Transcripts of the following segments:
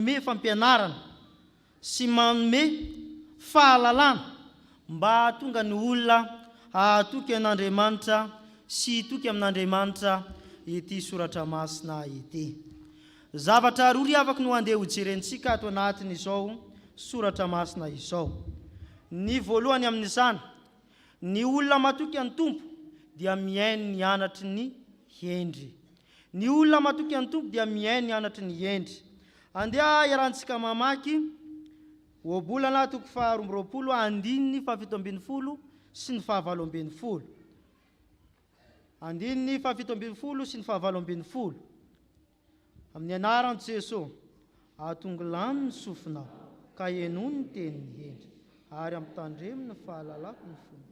me fampianarana sy manome fahalalana mba tonga ny olona atoky an'Andriamanitra sy toky amin'Andriamanitra ity soratra masina ity. Zavatra roa afaka no andeha hojerentsika ato anatin'izao soratra masina izao. Ny voalohany amin'izany, ny olona matoky any Tompo dia mihaino ny anatry ny hendry. Ny olona matoky any Tompo dia mihaino ny anatry ny hendry. Andeha iarantsika mamaky obolana toko 12, andininy 17 sy ny 17. Andininy 17 sy ny 17. Amin'ny anaran'i Jesosy, atongelany ny sofinao, ka henony ny tenin'ny hendry, ary ampitandreminy ny fahalalako ny fony.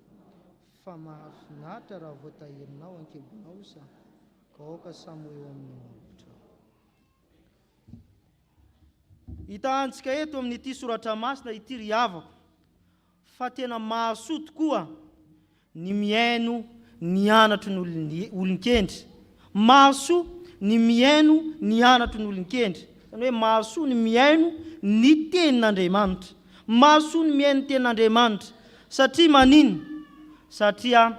Fa mahafinaritra raha voataherinao ankebonao sa kaoka samy eo amin'ny mavitra. Hitantsika eto amin'ity soratra masina ity ry havako fa tena mahasoa tokoa ny mihaino ny anatry ny olon-kendry. Mahasoa ny mihaino ny anatry ny olon-kendry. Zany hoe mahasoa ny mihaino ny tenin'Andriamanitra. Mahasoa ny mihaino ny tenin'Andriamanitra. Satria manino? Satria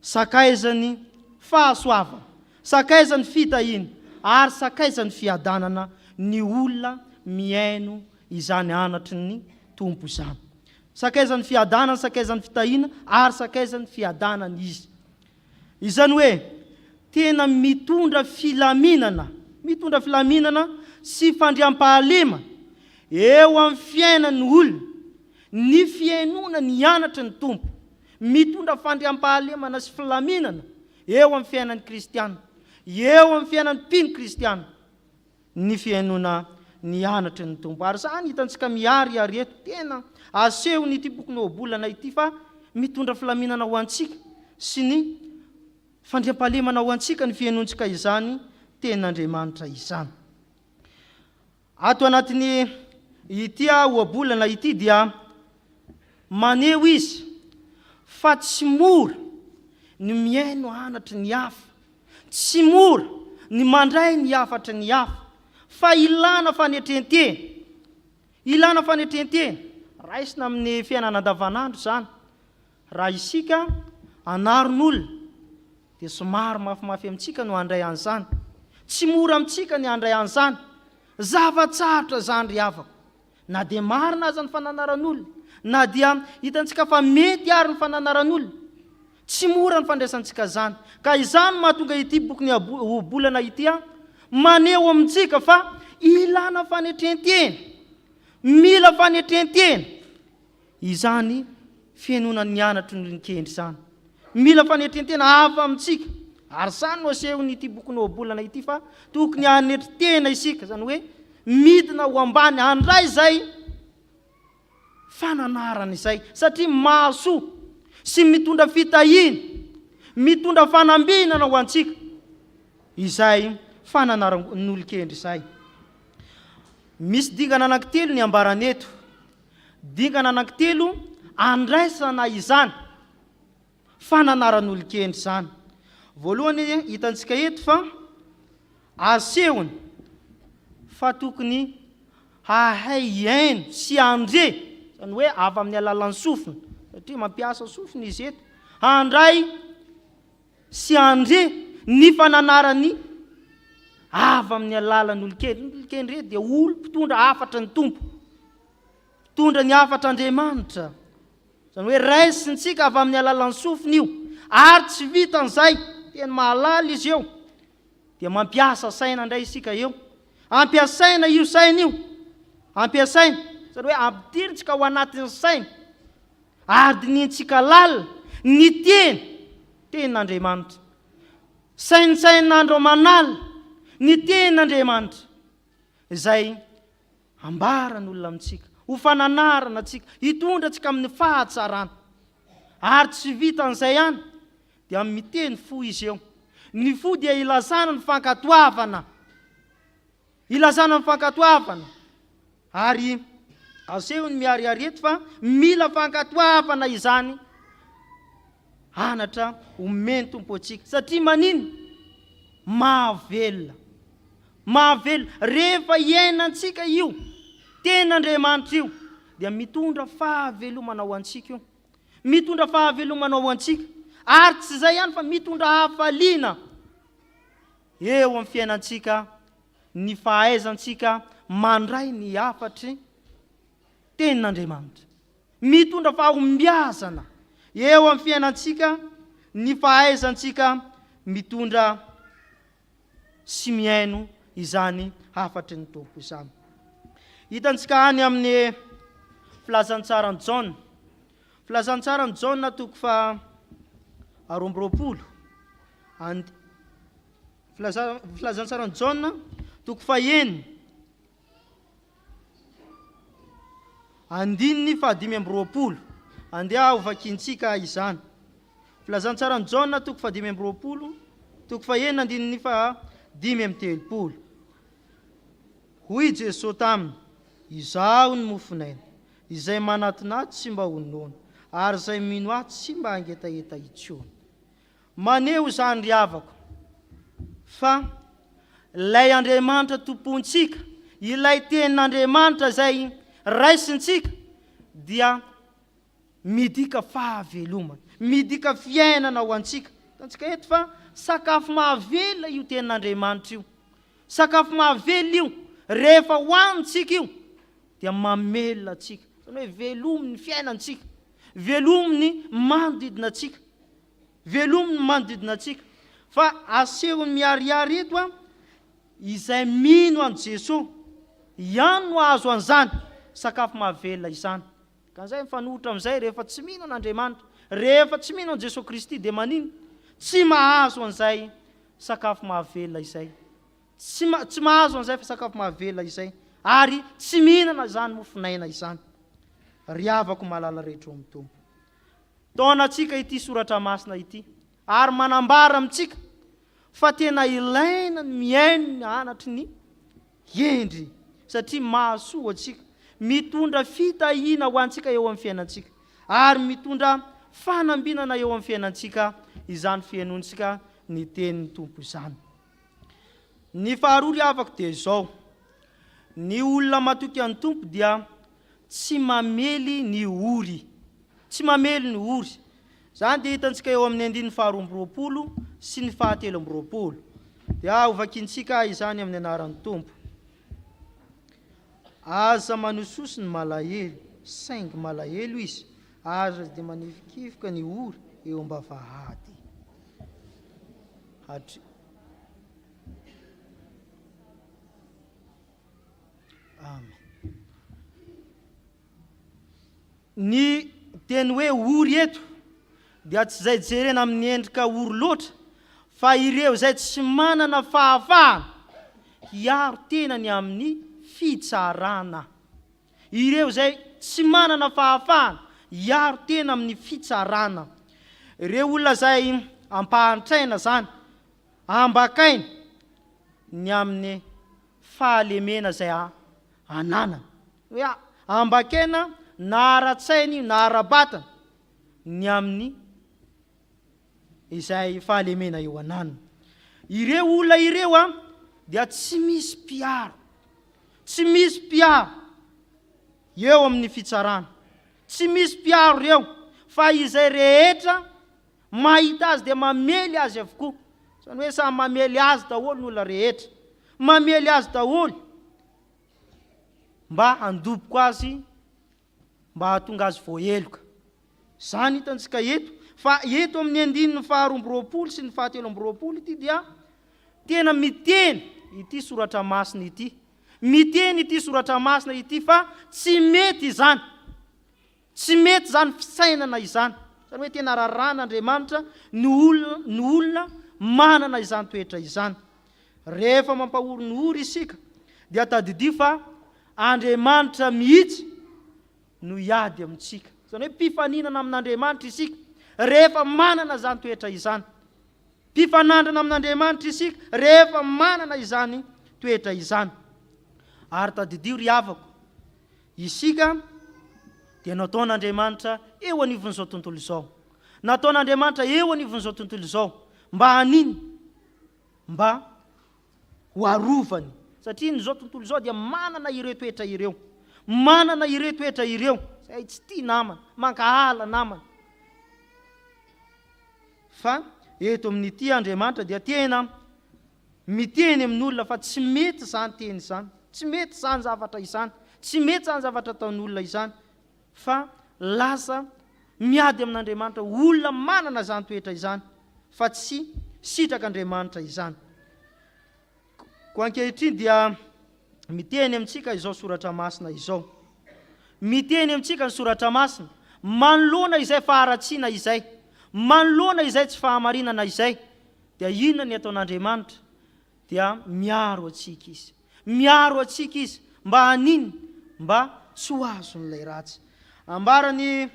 sakaizany fahasoavana, sakaizany fitahina, ary sakaizany fiadanana ny olona mihaino izany anatry ny Tompo izany. Sakaizany fiadanana, sakaizany fitahina, ary sakaizany fiadanana izy. Izany hoe tena mitondra filaminana sy fandriam-pahalema eo amin'ny fiainan'ny olona ny fiainona ny anatry ny Tompo. Mitondra fandriam-pahalemana sy filaminana eo amin'ny fiainan'ny kristiana, eo amin'ny fiainan'ny mpino kristiana, ny fiainona ny anatry ny Tompo. Ary zany hitantsika miary eto tena aseho n'ity boky obolana ity fa mitondra filaminana ho antsika sy ny fandriam-pahalemana ho antsika ny fiainontsika izany tenin'Andriamanitra izany. Ato anatin'ny ity obolana ity dia maneho izy fa tsy mora ny mihaino anatry ny hafa, tsy mora ny mandray ny hafatry ny hafa, fa ilana fanetrentena. Ilana fanetrentena raisina amin'ny fiainana andavanandro zany. Raha isika anaron'olona dia somary mafimafy amintsika no handray an'izany. Tsy mora amintsika ny handray an'izany. Zavatsarotra zany ry havako. Na dia marina aza ny fananaran'olona, na dia hitantsika fa mety ary ny fananaran'olona, tsy mora ny fandraisantsika zany. Ka izany mahatonga ity boky obolana ity maneho amintsika fa ilana fanetrentena, mila fanetrentena izany fiainona ny anatry ny olon-kendry zany. Mila fanetrentena avy amintsika. Ary zany no aseho n'ity boky obolana ity fa tokony hanetry tena isika, zany hoe midina ho ambany handray izay fananarana izay, satria mahasoa sy mitondra fitahina, mitondra fanambinana ho antsika izay fananaran'ny olon-kendry izay. Misy dingana anankitelo ny ambarana eto. Dingana anankitelo andraisana izany fananaran'ny olon-kendry izany. Voalohany hitantsika eto fa asehony fa tokony hahay hiaino sy andre, zany hoe avy amin'ny alalan'ny sofina, satria mampiasa sofina izy eto, handray sy andre ny fananarany avy amin'ny alalan'ny olon-kendry. Ny olon-kendry dia olo mpitondra hafatra ny Tompo, mpitondra ny hafatr'Andriamanitra. Zany hoe raisintsika avy amin'ny alalan'ny sofina io, ary tsy vitan'izay, tena mahalala izy eo, dia mampiasa saina indray isika eo. Ampiasaina io saina io, ampiasaina, zany hoe ampidiritsika ao anatin'ny saina, ary dinintsika lalina ny tenin'Andriamanitra. Sainsain'andro manala ny tenin'Andriamanitra izay ambaran'olona amintsika, ho fananarana antsika, hitondra antsika amin'ny fahatsarana. Ary tsy vitan'izay ihany dia miteny fo izy eo. Ny fo dia ilazana ny fankatoavana, ilazana ny fankatoavana. Ary aseho ny miariary eto fa mila fankatoavana izany hanatra omeny Tompo antsika. Satria manino? Mahavelona, mahavelo. Rehefa iainantsika io ten'Andriamanitra io dia mitondra fahavelomana ho antsika io, mitondra fahavelomana ho antsika, ary tsy zay ihany fa mitondra hafaliana eo amin'ny fiainantsika, ny fahaizantsika mandray ny afatry tenin'Andriamanitra, mitondra fahombiazana eo amin'ny fiainantsika, ny fahaizantsika mitondra sy miaino izany hafatry ny Tompo izany. Hitantsika any amin'ny filazantsarany Jona, filazantsarany Jona toko fa 12, filazantsarany Jona toko fa 9, andininy fa 5. Andeha ho vakintsika izany. Filazantsarany Jona toko fa 5, toko fa 9 andininy fa 5. Hoy Jesosy taminy: izaho ny mofonaina, izay manatinaty tsy mba honono, ary izay mino ahy tsy mba hangetaeta intsony. Maneho izany ry havako fa ilay Andriamanitra tompontsika, ilay tenin'Andriamanitra izay raisintsika dia midika fahavelomana, midika fiainana ho antsika. Hitantsika eto fa sakafo mahavela io tenin'Andriamanitra io, sakafo mahavela io. Rehefa hoanitsika io dia mamelona atsika, izany hoe velominy fiainantsika, velominy manodidina atsika, velominy manodidina atsika. Fa asehony miariary eto izay mino an Jesosy ihany no azo an'izany sakafo mahavela izany. Ka izay mifanohitra amin'izay, rehefa tsy mino an'Andriamanitra, rehefa tsy mino an Jesosy Kristy dia manino? Tsy mahazo an'izay sakafo mahavela izay, tsy mahazo an'izay sakafo mahavela izay, ary tsy mihinana izany mofinaina izany. Ry havako malala rehetra amin'ny Tompo, taonantsika ity soratra masina ity, ary manambara amintsika fa tena ilaina ny miaino ny anatry ny endry, satria mahasoa antsika, mitondra fitahiana ho antsika eo amin'ny fiainantsika, ary mitondra fanambinana eo amin'ny fiainantsika izany fiainontsika ny tenin'ny Tompo izany. Ny faharoa ry havako dia izao: ny olona matoky an'ny Tompo dia tsy mamely ny ory, tsy mamely ny ory. Izany dia hitantsika eo amin'ny 12 sy ny 13. Dia ho vakintsika izany amin'ny anaran'ny Tompo. Aza manososy ny malahelo, saingy malahelo izy, aza dia manifikifoka ny ory eo am-bavahady. Amen. Ny teny hoe ory eto dia tsy izay jerena amin'ny endrika ory loatra, fa ireo izay tsy manana fahafahana hiaro tenany amin'ny fitsarana. Ireo izay tsy manana fahafahana hiaro tena amin'ny fitsarana. Ireo olona izay ampahantraina zany, ambakaina ny amin'ny fahalemena izay ananana. Hoe ambakaina na ara-tsainy na ara-batana ny amin'ny izay fahalemena eo ananana. Ireo olona ireo dia tsy misy mpiaro, tsy misy mpiaro eo amin'ny fitsarana, tsy misy mpiaro reo, fa izay rehetra mahita azy dia mamely azy avokoa. Izany hoe samy mamely azy daholo ny olona rehetra, mamely azy daholo mba handoboko azy, mba hahatonga azy voaheloka. Izany hitantsika eto, fa eto amin'ny 12 sy ny 13 ity dia tena miteny ity soratra masina ity, miteny ity soratra masina ity fa tsy mety izany, tsy mety izany fisainana izany. Izany hoe tena raran'Andriamanitra ny olona manana izany toetra izany. Rehefa mampahory ny ory isika dia tadidia fa Andriamanitra mihitsy no hiady amintsika. Izany hoe mpifaninana amin'Andriamanitra isika rehefa manana izany toetra izany, mpifanandrana amin'Andriamanitra isika rehefa manana izany toetra izany. Ary tadidio ry havako, isika dia nataon'Andriamanitra eo anivon'izao tontolo izao, nataon'Andriamanitra eo anivon'izao tontolo izao mba haniny? Mba ho arovany satria nyzao tontolo zao dia manana ireo toetra ireo, manana ireo toetra ireo zay tsy tia namana, mankahala namana. Fa eto amin'ity Andriamanitra dia tena miteny amin'olona fa tsy mety zany teny izany, tsy mety zany zavatra izany, tsy mety zany zavatra ataon'olona izany, fa lasa miady amin'Andriamanitra olona manana zany toetra izany, fa tsy sitrak'Andriamanitra izany. Ko ankehitriny dia miteny amintsika izao soratra masina izao, miteny amintsika ny soratra masina, manoloana izay faharatsiana izay, manoloana izay tsy fahamarinana izay, dia inona ny ataon'Andriamanitra? Dia miaro atsika izy, miaro atsika izy, mba haniny? Mba tsy ho azon'ilay ratsy. Ambarany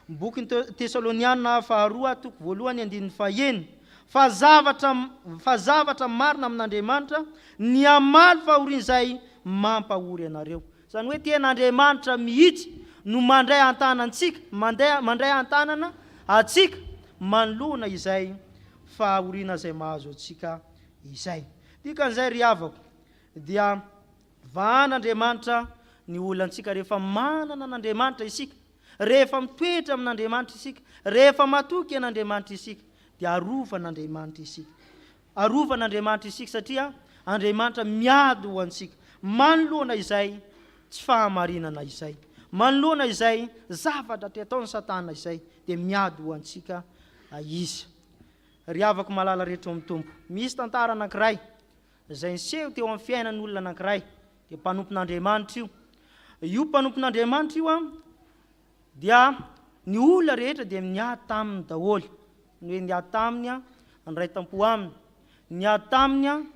boky Tesaloniana 2:1-9, fa zavatra marina amin'Andriamanitra ny amaly fahorian'izay mampahory anareo. Zany hoe tena Andriamanitra mihitsy no mandray antanantsika, mandray antanana atsika manoloana izay fahoriana izay mahazo atsika izay. Dikan'izay ry havako, dia vahan'Andriamanitra ny olantsika rehefa manana an'Andriamanitra isika, rehefa mitoetra amin'Andriamanitra isika, rehefa matoky an'Andriamanitra isika, dia arovan'Andriamanitra isika, arovan'Andriamanitra isika, satria Andriamanitra miady ho antsika manoloana izay tsy fahamarinana izay, manoloana izay zavatra te ataon'ny Satana izay, dia miady ho antsika izy. Ry havako malala rehetra amin'ny Tompo, misy tantara anankiray izay niseho teo amin'ny fiainan'olona anankiray, dia mpanompon'Andriamanitra io. Io mpanompon'Andriamanitra io dia ny olona rehetra dia niady taminy daholo, ny hoe niady taminy ny ray tampo aminy, niady taminy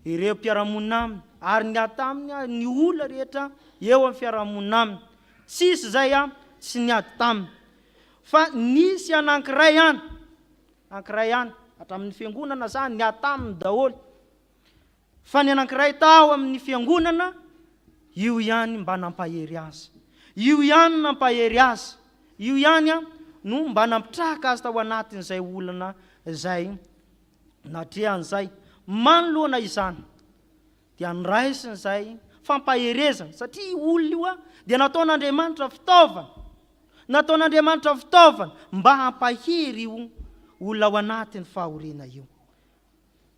ireo mpiaramonina aminy, ary niady taminy ny olona rehetra eo amin'ny fiaramonina aminy. Tsisy zay tsy niady taminy, fa nisy anankiray ihany, hatramin'ny fiangonana zany niady taminy daholo, fa ny anankiray tao amin'ny fiangonana, io ihany mba nampahery azy, io ihany nampahery azy, io ihany no mba nampitraka azy tao anatin'izay olana zay natrehan'izay. Manoloana izany dia niraisiny izay fampaherezana, satria olona io dia nataon'Andriamanitra fitaovana, nataon'Andriamanitra fitaovana mba hampahery io olona ao anatin'ny fahoriana io,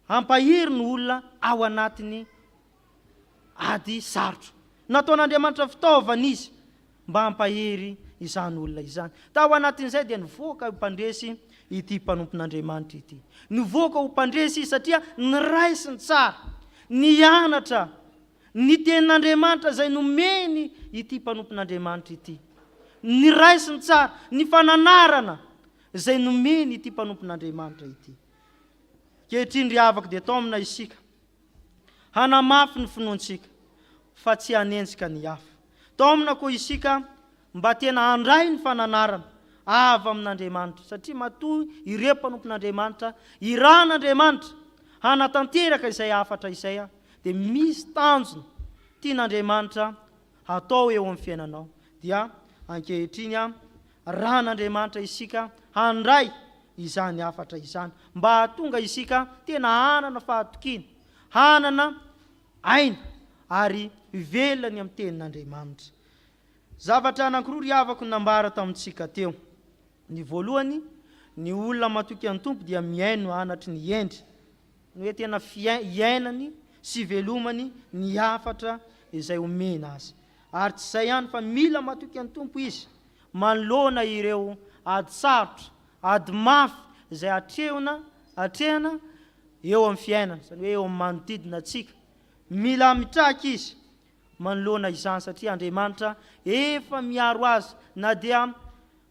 hampahery ny olona ao anatiny ady sarotra. Nataon'Andriamanitra fitaovana izy mba hampahery izany olona izany. Tao anatin'izay dia nivoaka mpandresy ity mpanompon'Andriamanitra ity, nivoaka ho mpandresy izy, satria niraisiny tsara, nianatra ny tenin'Andriamanitra izay nomeny ity mpanompon'Andriamanitra ity, niraisiny tsara ny fananarana izay nomeny ity mpanompon'Andriamanitra ity. Kehitriny ry havako dia tao amina isika hanamafy ny finoantsika, fa tsy hanenjika ny hafa. Tao amina koa isika mba tena handray ny fananarana avy amin'Andriamanitra, satria matoa ireo mpanompon'Andriamanitra, iran'Andriamanitra hanatanteraka izay hafatra izay, dia misy tanjona tian'Andriamanitra hatao eo amin'ny fiainanao. Dia ankehitriny ran'Andriamanitra isika handray izany hafatra izany, mba hahatonga isika tena hanana fahatokiana, hanana aina, ary velany amin'ny tenin'Andriamanitra. Zavatra anankiroa ry havako nambara tamintsika teo. Ny voalohany, ny olona matoky an'ny Tompo dia miaino anatry ny endry, ny hoe tena iainany sy velomany ny hafatra izay omena azy. Ary tsy izay ihany, fa mila matoky an'ny Tompo izy manoloana ireo ady sarotra, ady mafy izay atrehana eo amin'ny fiainana, zany hoe eo amin'ny manodidina atsika. Mila mitraka izy manoloana izany, satria Andriamanitra efa miaro azy, na dia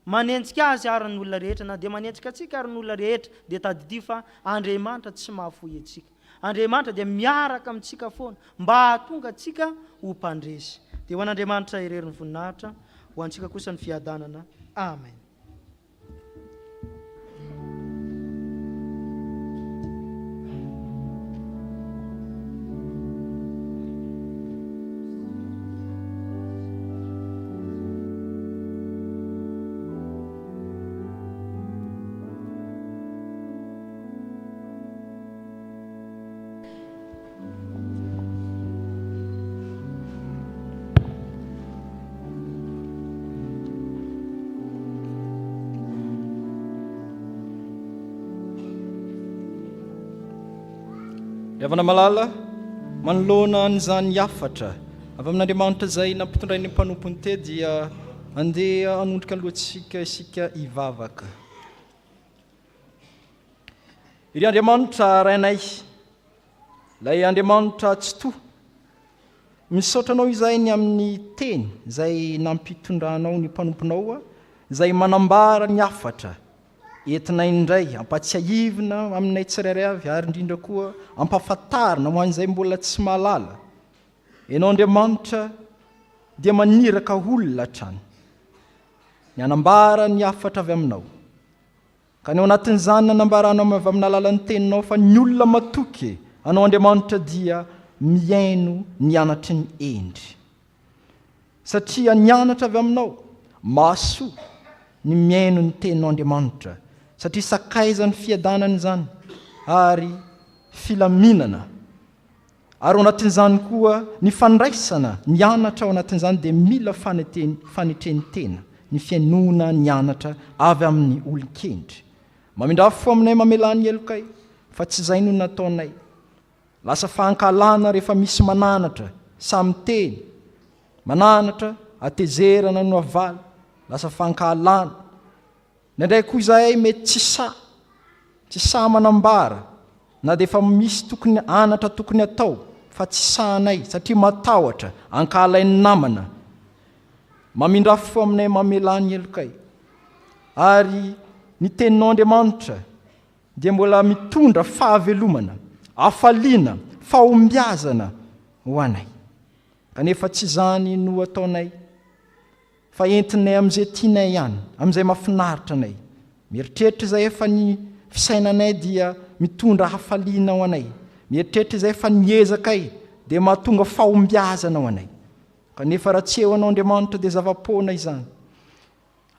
manenjika azy ary ny olona rehetra, na dia manenjika atsika ary ny olona rehetra, dia tadidio fa Andriamanitra tsy mahafoy atsika. Andriamanitra dia miaraka amintsika foana mba hahatonga atsika ho mpandresy. Dia ho an'Andriamanitra irery ny voninahitra, ho antsika kosa ny fiadanana. Amen. Avana malala manoloana an'izany hafatra avy amin'Andriamanitra izay nampitondrainy mpanompony te dia andeha hanondrika alohantsika isika hivavaka. Iry Andriamanitra rainay, ilay Andriamanitra tsy toa, misaotranao izay ny amin'ny teny izay nampitondranao ny mpanomponao, izay manambara ny hafatra entinay indray ampatsiahivina aminay tsirairay avy ary indrindra koa ampahafantarina ho an'izay mbola tsy mahalala. Ianao Andriamanitra dia maniraka olona hatrany ny anambara ny hafatra avy aminao, ka ny ao anatin'izany nanambaranao avy amin'ny alalan'ny teninao fa ny olona matoky anao Andriamanitra dia miaino ny anatry ny endry, satria ny anatra avy aminao mahasoa ny miaino ny teninao Andriamanitra, satria sakaizany fiadanana izany ary filaminana. Ary ao anatin'izany koa ny fandraisana ny anatra ao anatin'izany dia mila fanetren'ny tena, ny fiainona ny anatra avy amin'ny olon-kendry. Mamindafo aminay mamelany elokay fa tsy izay no nataonay. Lasa fahankalana rehefa misy mananatra samy teny, mananatra atezerana no avaly, lasa fahankalana. Nandray koa izahay mety tsy sa manambara, na dia efa misy tokony anatra tokony atao fa tsy sahanay satria matahotra ankalain'ny namana. Mamindafo aminay mamelany elokay, ary ny teninao Andriamanitra dia mbola mitondra fahavelomana, hafaliana, fahombiazana ho anay. Kanefa tsy izany no ataonay, fa entinay amin'izay tianay ihany, amin'izay mahafinaritra anay. Mieritreritra izay efa ny fisainanay dia mitondra hafaliana ho anay. Mieritreritra izay efa niezakay dia mahatonga fahombiazana ho anay. Kanefa raha tsy eo anao Andriamanitra dia zava-poana izany.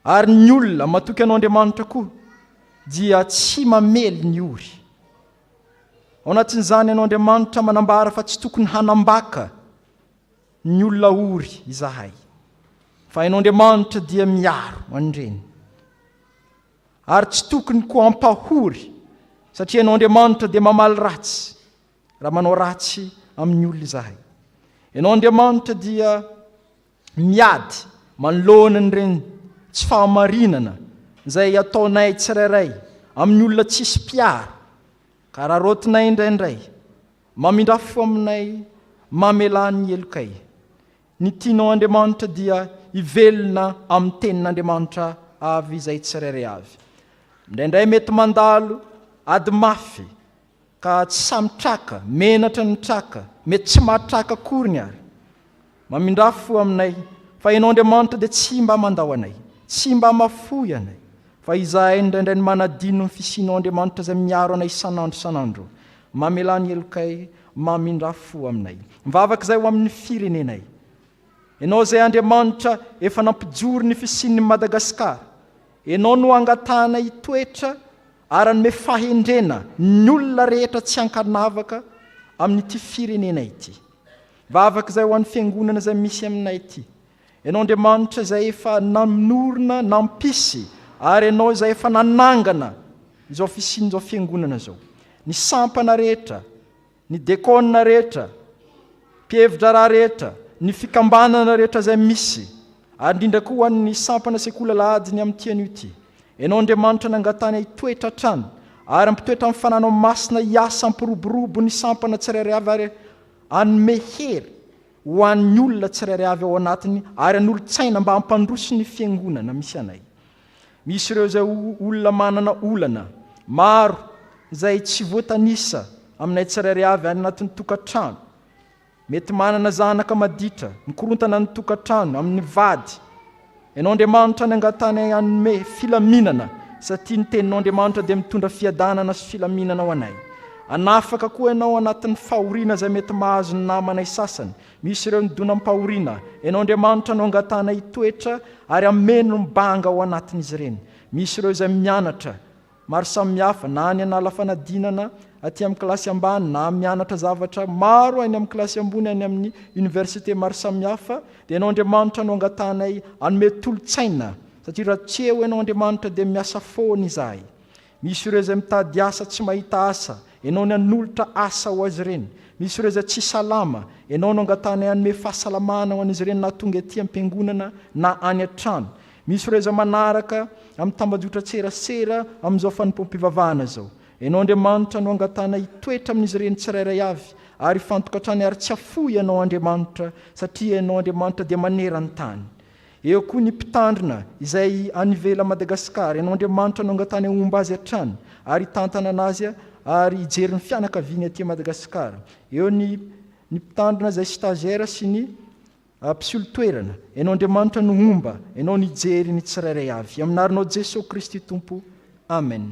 Ary ny olona matoky anao Andriamanitra koa dia tsy mamely ny ory. Ao anatin'izany anao Andriamanitra manambara fa tsy tokony hanambaka ny olona ory izahay, fa ianao Andriamanitra dia miaro an'ireny. Ary tsy tokony koa ampahory, satria ianao Andriamanitra dia mamaly ratsy raha manao ratsy amin'ny olona izahay. Ianao Andriamanitra dia miady manoloana an'ireny tsy fahamarinana izay ataonay tsirairay amin'ny olona tsisy mpiara, ka raha rotinay indraindray mamindafo aminay mamelany elokay. Ny tianao Andriamanitra dia hivelona amin'ny tenin'Andriamanitra avy izay tsirairay avy. Indraindray mety mandalo ady mafy ka tsy samitraka, menatra ny traka, mety tsy mahatraka koriny ary. Mamindafo aminay fa ianao Andriamanitra dia tsy mba mandao anay, tsy mba mafoy anay, fa izahay indraindray ny manadino ny fisianao Andriamanitra izay miaro anay isanandro. Mamelany elokay, mamindafo aminay. Mivavaka izay ho amin'ny firenenay. Ianao izay Andriamanitra efa nampijoro ny fisian'ny Madagasikara, ianao no angatanay toetra ary anome fahendrena ny olona rehetra tsy ankanavaka amin'ity firenenay ity. Vavaka izay ho an'ny fiangonana izay misy aminay ity. Ianao Andriamanitra izay efa nanorona, nampisy, ary ianao izay efa nanangana izao fisian'izao fiangonana izao. Ny sampana rehetra, ny dekona rehetra, mpievitra rehetra, ny fikambanana rehetra izay misy, ary indrindra koa ny sampana sekoly lahadiny amin'ny tian'io ity. Ianao Andriamanitra nangatany toetra hatrany, ary ampitoetra amin'ny fananao masina hiasa ampiroborobo ny sampana tsirairay avy ary anome hery ho an'ny olona tsirairay avy ao anatiny, ary an'olon-tsaina mba hampandroso ny fiangonana misy anay. Misy ireo izay olona manana olana maro izay tsy voatanisa aminay tsirairay avy any anatin'ny tokantrano, mety manana zanaka maditra, mikorontana ny tokantrano amin'ny vady. Ianao Andriamanitra nangatany anome filaminana, satria ny teninao Andriamanitra dia mitondra fiadanana sy filaminana ho anay. Anafaka koa ianao anatin'ny fahoriana izay mety mahazo ny namanay sasany. Misy ireo nidona ampahoriana, ianao Andriamanitra no angatanay toetra ary ameno mibanga ao anatin'izy ireny. Misy ireo izay mianatra maro samihafa, na ny anala fanadinana aty amin'ny kilasy ambany, na mianatra zavatra maro any amin'ny kilasy ambony any amin'ny université maro samihafa, dia ianao Andriamanitra no angatanay anome tolo-tsaina, satria raha tsy eo ianao Andriamanitra dia miasa foana izahay. Misy ireo izay mitady asa tsy mahita asa, ianao ny anolotra asa ho azy ireny. Misy ireo izay tsy salama, ianao no angatana hanome fahasalamana ho an'izy ireny na tonga aty am-piangonana na any an-trano. Misy ireo izay manaraka amin'ny tambajotra tserasera amin'izao fanompom-pivavahana zao. Ianao Andriamanitra no angatana hitoetra amin'izy ireny tsirairay avy, ary fantokatrany ary tsy afoy ianao Andriamanitra, satria ianao Andriamanitra dia maneran-tany. Eo koa ny mpitandrina izay anivela Madagasikara, ianao Andriamanitra no angatany homba azy hatrany, ary tantana anazy ary hijery ny fianakaviany aty Madagasikara. Eo ny mpitandrina izay stagiaire sy ny mpisolon-toerana, ianao Andriamanitra no homba, ianao ny hijery ny tsirairay avy. Aminarinao Jesosy Kristy Tompo. Amen.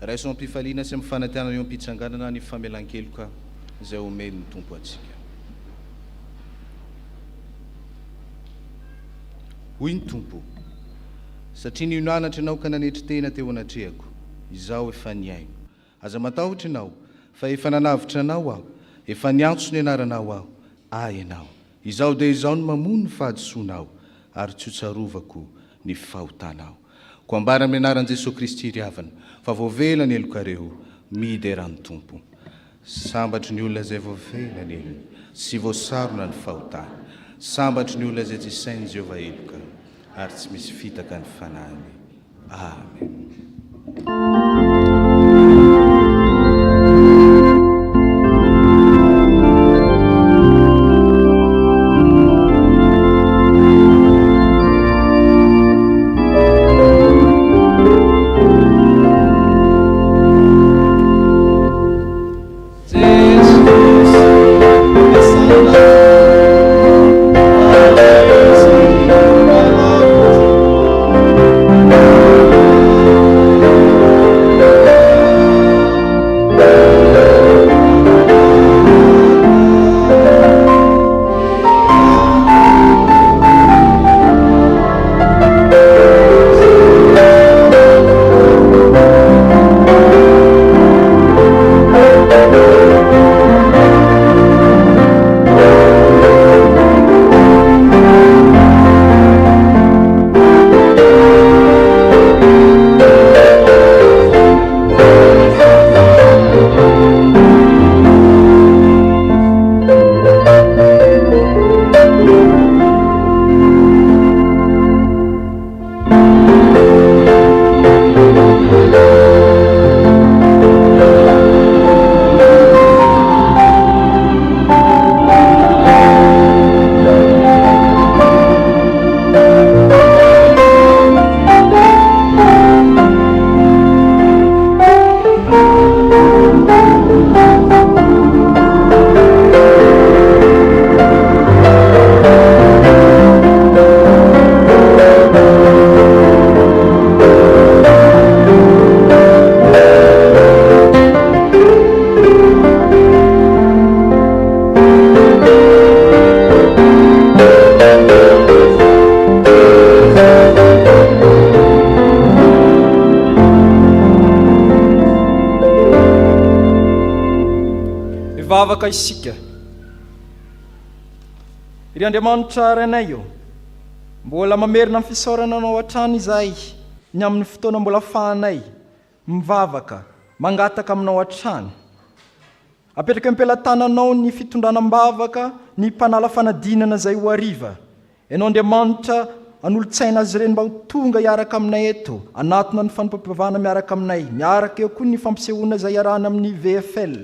raiso ampifaliana sy amfanantenana eo ampitsanganana ny famelan-keloka izay omeny Tompo atsika. Hoy ny Tompo, satria nionanatra ianao ka nanetry tena teo anatrehako, izaho efa niaino. Aza matahotra ianao, fa efa nanavitra anao aho, efa niantso ny anaranao aho, ianao. Izaho dia izaho no mamono ny fahadisoanao, ary tsy ho tsarovako ny fahotanao. Ko ambara amin'ny anaran'i Jesosy Kristy ry havana, fa voavela ny elokareo, midy eran'ny Tompo. Sambatry ny olona izay voavela ny elony, sy voasarona ny fahotana. Sambatry ny olona izay tsy sain'i Jehovah eloka, ary tsy misy fitaka ny fanahiny. Amen. mivavaka isika. Ry Andriamanitra rainay io, mbola mamerina amin'ny fisaorana anao hatrany izay ny amin'ny fotoana mbola fahanay mivavaka mangataka aminao hatrany. Apetraka ampelantananao ny fitondranam-bavaka, ny mpanala fanadinana izay ho hariva. Ianao Andriamanitra anolo-tsaina azy ireny mba ho tonga hiaraka aminay eto, anatona ny fanampam-pivavahana miaraka aminay, miaraka eo koa ny fampisehoana izay iarahana amin'ny VFL.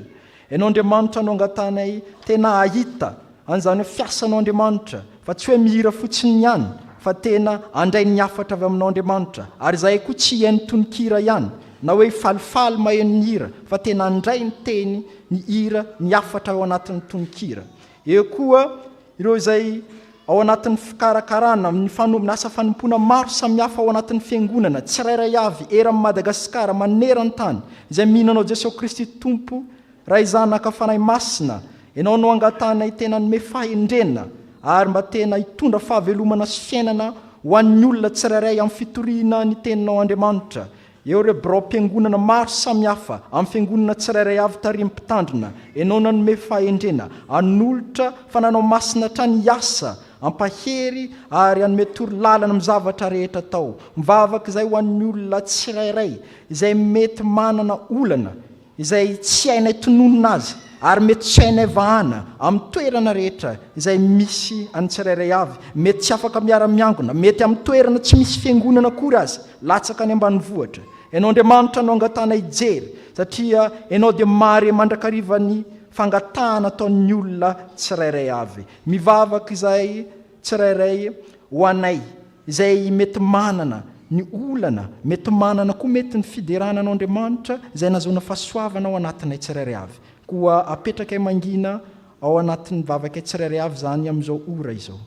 Ianao Andriamanitra no angatanay tena ahita an'izany fiasanao Andriamanitra, fa tsy hoe mihira fotsiny ihany, fa tena andray ny afatra avy aminao Andriamanitra. Ary izay koa tsy hainy tononkira ihany, na hoe falifaly maheno ny hira, fa tena andray ny teny ny hira ny afatra ao anatin'ny tononkira. Eo koa ireo izay ao anatin'ny fikarakarana, ny asa fanompona maro samihafa ao anatin'ny fiangonana, tsirairay avy eran'i Madagasikara maneran-tany, izay mihinanao Jesosy Kristy Tompo, ray zanaka fanahy masina. Ianao no angatanay tena nome fahendrena, ary mba tena hitondra fahavelomana sy fiainana ho an'ny olona tsirairay amin'ny fitoriana ny teninao Andriamanitra. Eo ireo birao-piangonana maro samihafa amin'ny fiangonana tsirairay avy tarim-pitandrina, ianao no nome fahendrena, anolotra fananao masina trany hiasa, ampahery ary anome torolalana amin'ny zavatra rehetra tao. Mivavaka izay ho an'ny olona tsirairay izay mety manana olana, izay tsy hainay tononona azy, ary mety tsy hainay vahana amin'ny toerana rehetra izay misy any tsirairay avy, mety tsy afaka miara-miangona, mety amin'ny toerana tsy misy fiangonana akory azy, latsaka any ambanivohitra. Ianao Andriamanitra no angatanay jery, satria ianao dia mahare mandrakariva ny fangatahana ataon'ny olona tsirairay avy. Mivavaka izay tsirairay ho anay izay mety manana ny olana, mety manana koa mety ny fiderananao Andriamanitra izay nazona fahasoavana ao anatinay tsirairay avy. Koa apetraka mangina ao anatin'ny vavaka tsirairay avy zany amin'izao ora izao.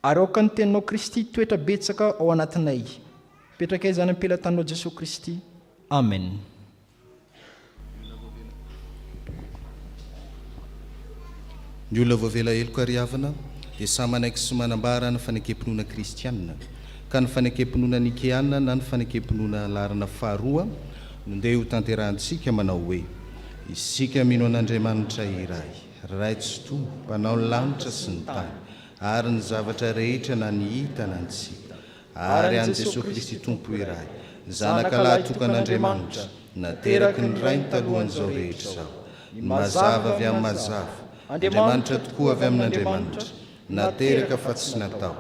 Ary aoka ny teninao Kristy toetra betsaka ao anatinay. Petrakay zany ampelantanao Jesosy Kristy. Amen. Ny olona voavela heloka ary havana dia samy manaiky sy manambara ny fanekempinoana kristianina, ka ny fanekempinoana nikeana na ny fanekempinoana larana faharoa no ndeha ho tanterahantsika manao hoe: isika mino an'Andriamanitra iray, raitsoto, mpanao ny lanitra sy ny tany, ary ny zavatra rehetra na ny hita na ny tsy hita, ary an' Jesosy Kristy Tompo iray, zanaka lahy tokan'Andriamanitra, nateraky ny rainy talohan'izao rehetra zao, ny mazava avy amin'ny mazava, Andriamanitra tokoa avy amin'Andriamanitra, nateraka fa tsy natao,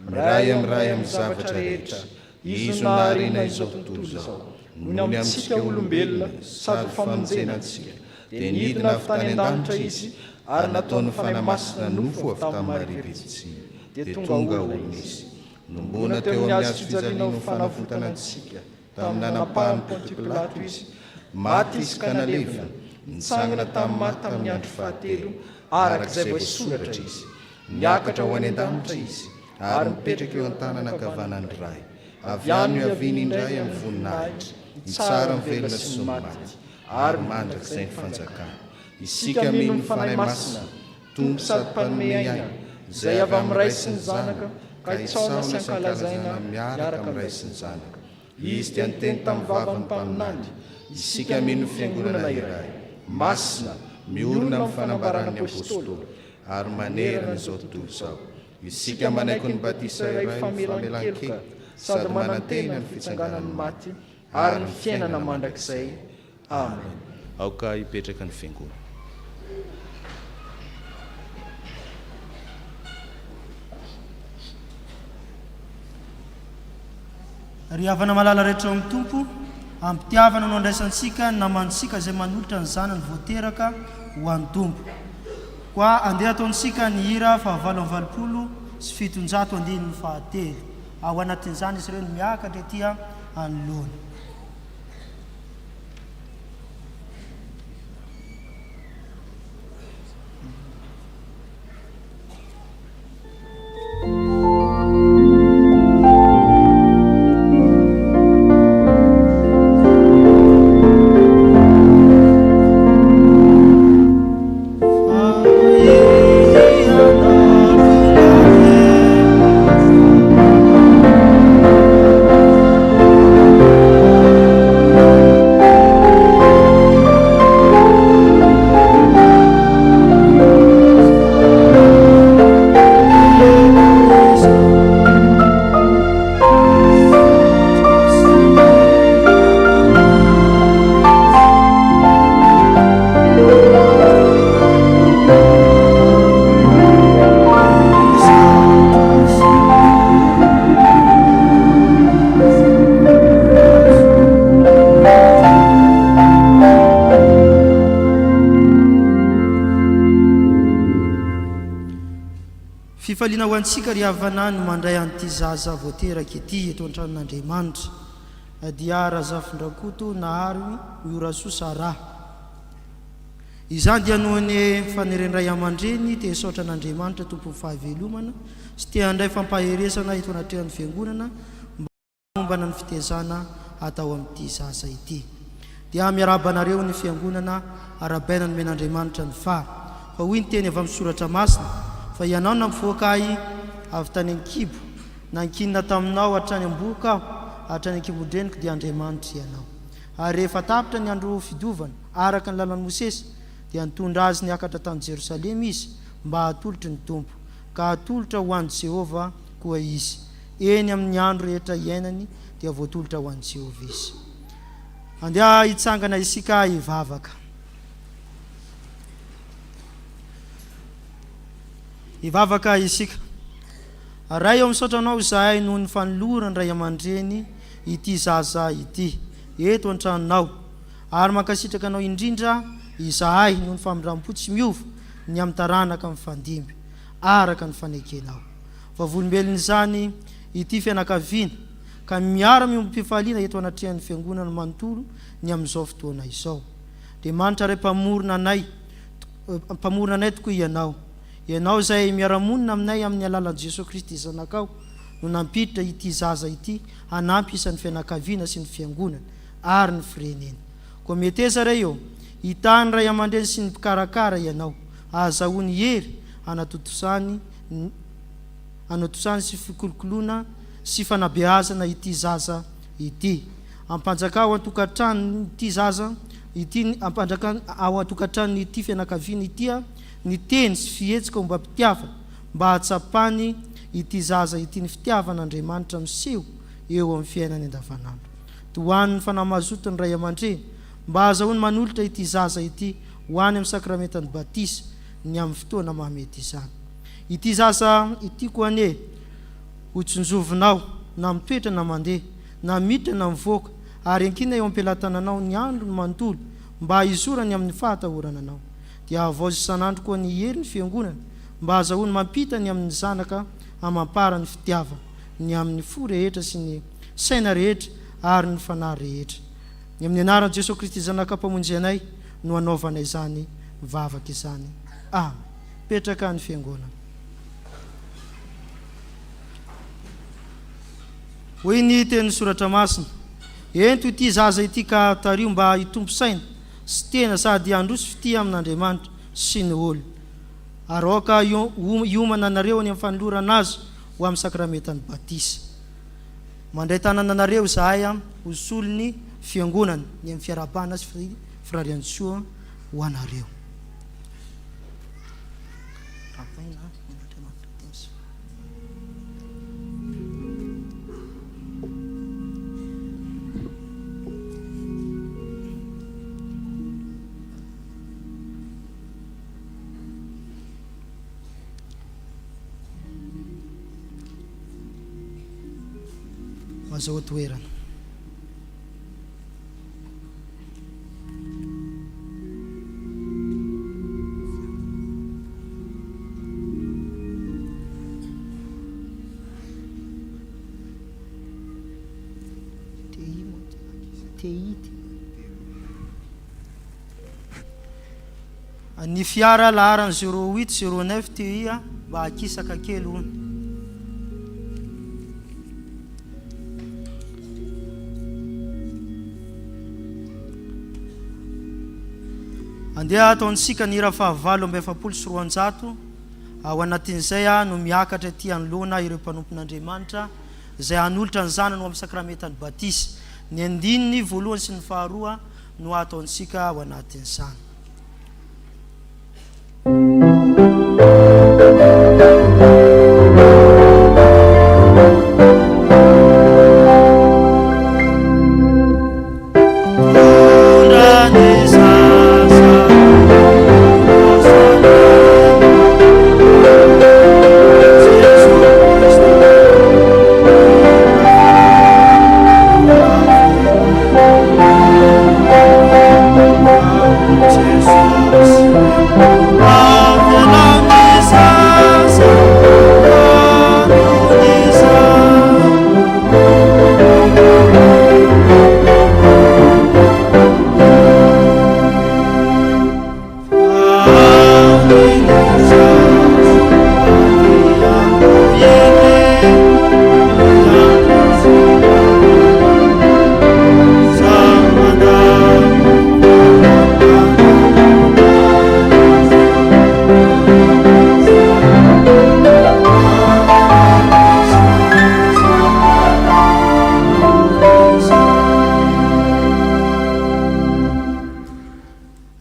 miray amin'ny zavatra rehetra, izo nahariana izao tontolo zao, noho ny amintsika olombelona sady famonjenantsika, dia nidina avy tany an-danitra izy, ary nataony fanahy masina nofo avy tamin'ny marivetsy, dia tonga olona izy. Nombona teo amin'ny azo fijaliana ho fanavotana antsika, tamin'ny nanapahany Ponty Pilato izy, maty izy ka naleva, nitsangana tamin'ny maty tamin'ny andro fahatelo, arak'izay voasoratra izy, niakatra ho any an-danitra izy, ary mipetraka eo an-tanana ankavanany ray, avy any haviny indray amin'ny voninahitra, ny tsara mivelona sy ny maty, ary mandrak'izay ny fanjakana. Isika mino ny fanahy masina, Tompo sady mpanome aina, izay avy amin'ny ray sy ny zanaka, ka hitsaona sy ankalazaina miaraka amin'ny ray sy ny zanaka. Izy dia niteny tamin'ny vavany mpaminany, isika mino ny fiangonana iray, masina, miorina amin'ny fanambarana ny apôstôly, ary manerana izao tontolo izao. Isika manaiky ny batisa iray famelan-keloka, sady manantena ny fitsanganan'ny maty, ary ny fiainana mandrakizay. Amen. Aoka hipetraka ny fiangonana. Ry havana malala rehetra amin'ny Tompo, ampitiavana no andraisansika namantsika izay manolotra ny zanany voateraka ho an'ny Tompo. Koa andeha ataontsika ny hira fahavalo amby valopolo sy fitonjato andininy fahatelo. Ao anatin'izany izy ireo no miakatra etỳ anoloana. fifaliana ho antsika ry havana no mandray an'ity zaza voateraky ity eto an-tranon'Andriamanitra dia razafindrakoto nahary miorasosa raha. Izany dia noho ny fanerendray aman-dreny te hisaotra an'Andriamanitra tompo fahavelomana sy te handray fampaheresana eto anatrehan'ny fiangonana mba mombana ny fitezana atao amin'ity zaza ity. Dia miarabanareo ny fiangonana arabaina ny men'Andriamanitra ny fa hoy ny teny avy amin'ny soratra masina fa ianao na mivoaka ahy avy tany an-kibo na ankinina taminao hatrany am-boka aho hatrany an-kibodreniko dia Andriamanitra ianao. Ary rehefa tapitra ny andro fidovana araka ny lalan'i Mosesy dia nitondra azy niakatra tany Jerosalema izy mba hatolotry ny Tompo ka hatolotra ho an'i Jehova koa izy. Eny amin'ny andro rehetra iainany dia voatolotra ho an'i Jehova izy. Andeha hitsangana isika hivavaka. Hivavaka isika. Ray eo misaotra anao izahay noho ny fanolorany ray aman-dreny ity zaza ity eto an-tranonao, ary mankasitraka anao indrindra izahay noho ny famindram-po tsy miova ny amin'ny taranaka amin'ny fandimby araka ny fanekenao. Vavolombelona izany ity fianakaviana ka miara miompifaliana eto anatrehan'ny fiangonana manontolo ny amin'izao fotoana izao. Dia manitra ray mpamorona anay tokoa ianao izay miaramonina aminay amin'ny alalan'i Jesosy Kristy zanakao no nampiditra ity zaza ity hanampy isan'ny fianakaviana sy ny fiangonana ary ny firenena. Koa meteza ray eo hitany ray aman-dreny sy ny mpikarakara ianao ahazahoany hery anatosany sy fikolokoloana sy fanabeazana ity zaza ity. Ampanjaka ao an-tokantrano ity zaza ity, ampanjaka ao an-tokantrano ity fianakaviana ity ny teny sy fihetsika mba mpitiavana mba hatsapany ity zaza ity ny fitiavan'Andriamanitra miseho eo amin'ny fiainany andavanandro. Tohan'ny fanamazotony ray aman-dreny mba ahazahoany manolotra ity zaza ity ho any amin'ny sakramentany batisa ny amin'ny fotoana mahamety izany. Ity zaza ity koa ane ho tsonjovinao na mitoetra na mandeha na miditra na mivoaka ary ankina eo am-pelatananao ny andro ny manontolo mba hizorany amin'ny fahatahorananao. Dia avaozy isan'andro koa ny hery ny fiangonana mba azahoany mampita ny amin'ny zanaka amampara ny fitiavana ny amin'ny fo rehetra sy ny saina rehetra ary ny fanahy rehetra. Ny amin'ny anaran'i Jesosy Kristy zanaka mpamonjy anay no anaovana izany vavaka izany. Amen. Petraka ny fiangonana. Hoy ny teny soratra masina, ento ity zaza ity ka tario mba hitompo saina sy tena sady handroso fity amin'Andriamanitra sy ny olo. Aroka hiomana nareo ny amin'ny fanolorana azy ho amin'ny sakramentany batisa. Mandray tanana nareo izahay ho solony fiangonana ny amin'ny fiarabana sy firarian-tsoa ho anareo. Azaho toerana. Ny fiara laharany 0809 TI mba hakisaka kely hony. Andeha ataontsika ny hira fahavalo amby efapolo sy roanjato ao anatin'izay no miakatra ty anoloana ireo mpanompon'Andriamanitra izay hanolotra ny zanany amin'ny sakramentany batisa. Ny andininy voalohany sy ny faharoa no ataontsika ao anatin'izany. Te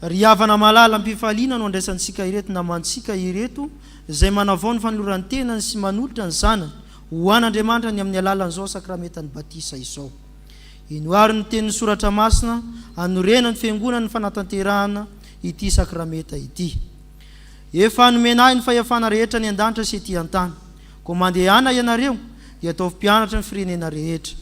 ry havana malala mpifaliana no andraisantsika ireto namantsika ireto zay manavao ny fanolorany tenany sy manolotra ny zanany ho an'Andriamanitra ny amin'ny alalan'izao sakramentany batisa izao. Inoary ny tenin'ny soratra masina anorena ny fiangonana ny fanatanterahana ity sakramenta ity. Efa anomenay ny fahefana rehetra ny an-danitra sy ety an-tany. Ko mandehana ianareo dia ataovy mpianatra ny firenena rehetra,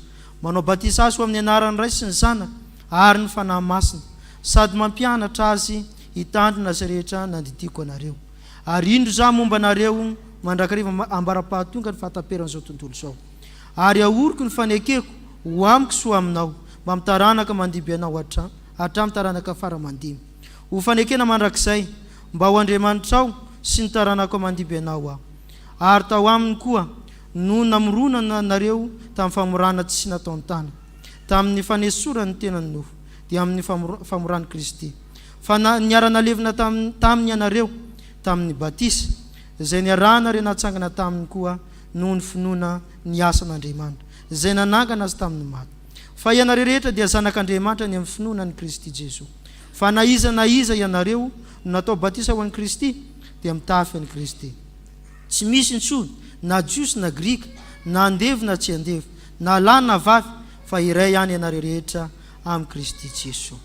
manao batisa azy ho amin'ny anaran'ny Ray sy ny Zanaka ary ny fanahy masina, sady mampianatra azy hitandrina azy rehetra nandidiko anareo. Ary indro za momba anareo mandrakariva ambara-pahatonga ny fahataperan'izao tontolo izao. Ary ahoriko ny fanekeko ho amiko sy ho aminao mba mitaranaka mandiby anao hatramin'ny taranaka faramandimy. Ho fanekena mandrakizay mba ho Andriamanitra ao sy ny taranaka mandiby anao aho. Ary tao aminy koa no namoronana nareo tamin'ny famorana tsy nataony tana, tamin'ny fanesorany tenany Noho, dia amin'ny famorany Kristy. Fa niara-nalevina tamin'ny anareo tamin'ny batisa, izay niarahana re natsangana taminy koa noho ny finoana ny asan'Andriamanitra, izay nanangana azy tamin'ny maty. Fa ianareo rehetra dia zanak'Andriamanitra ny amin'ny finoana ny Kristy Jesoa. Fa na iza ianareo no natao batisa ho an'i Kristy dia mitafy an'i Kristy. Tsy misy intsony na jiosy na grika, na andevy na tsy andevy, na lahy na vavy, fa iray ihany ianareo rehetra amin'ny Kristy Jesoa.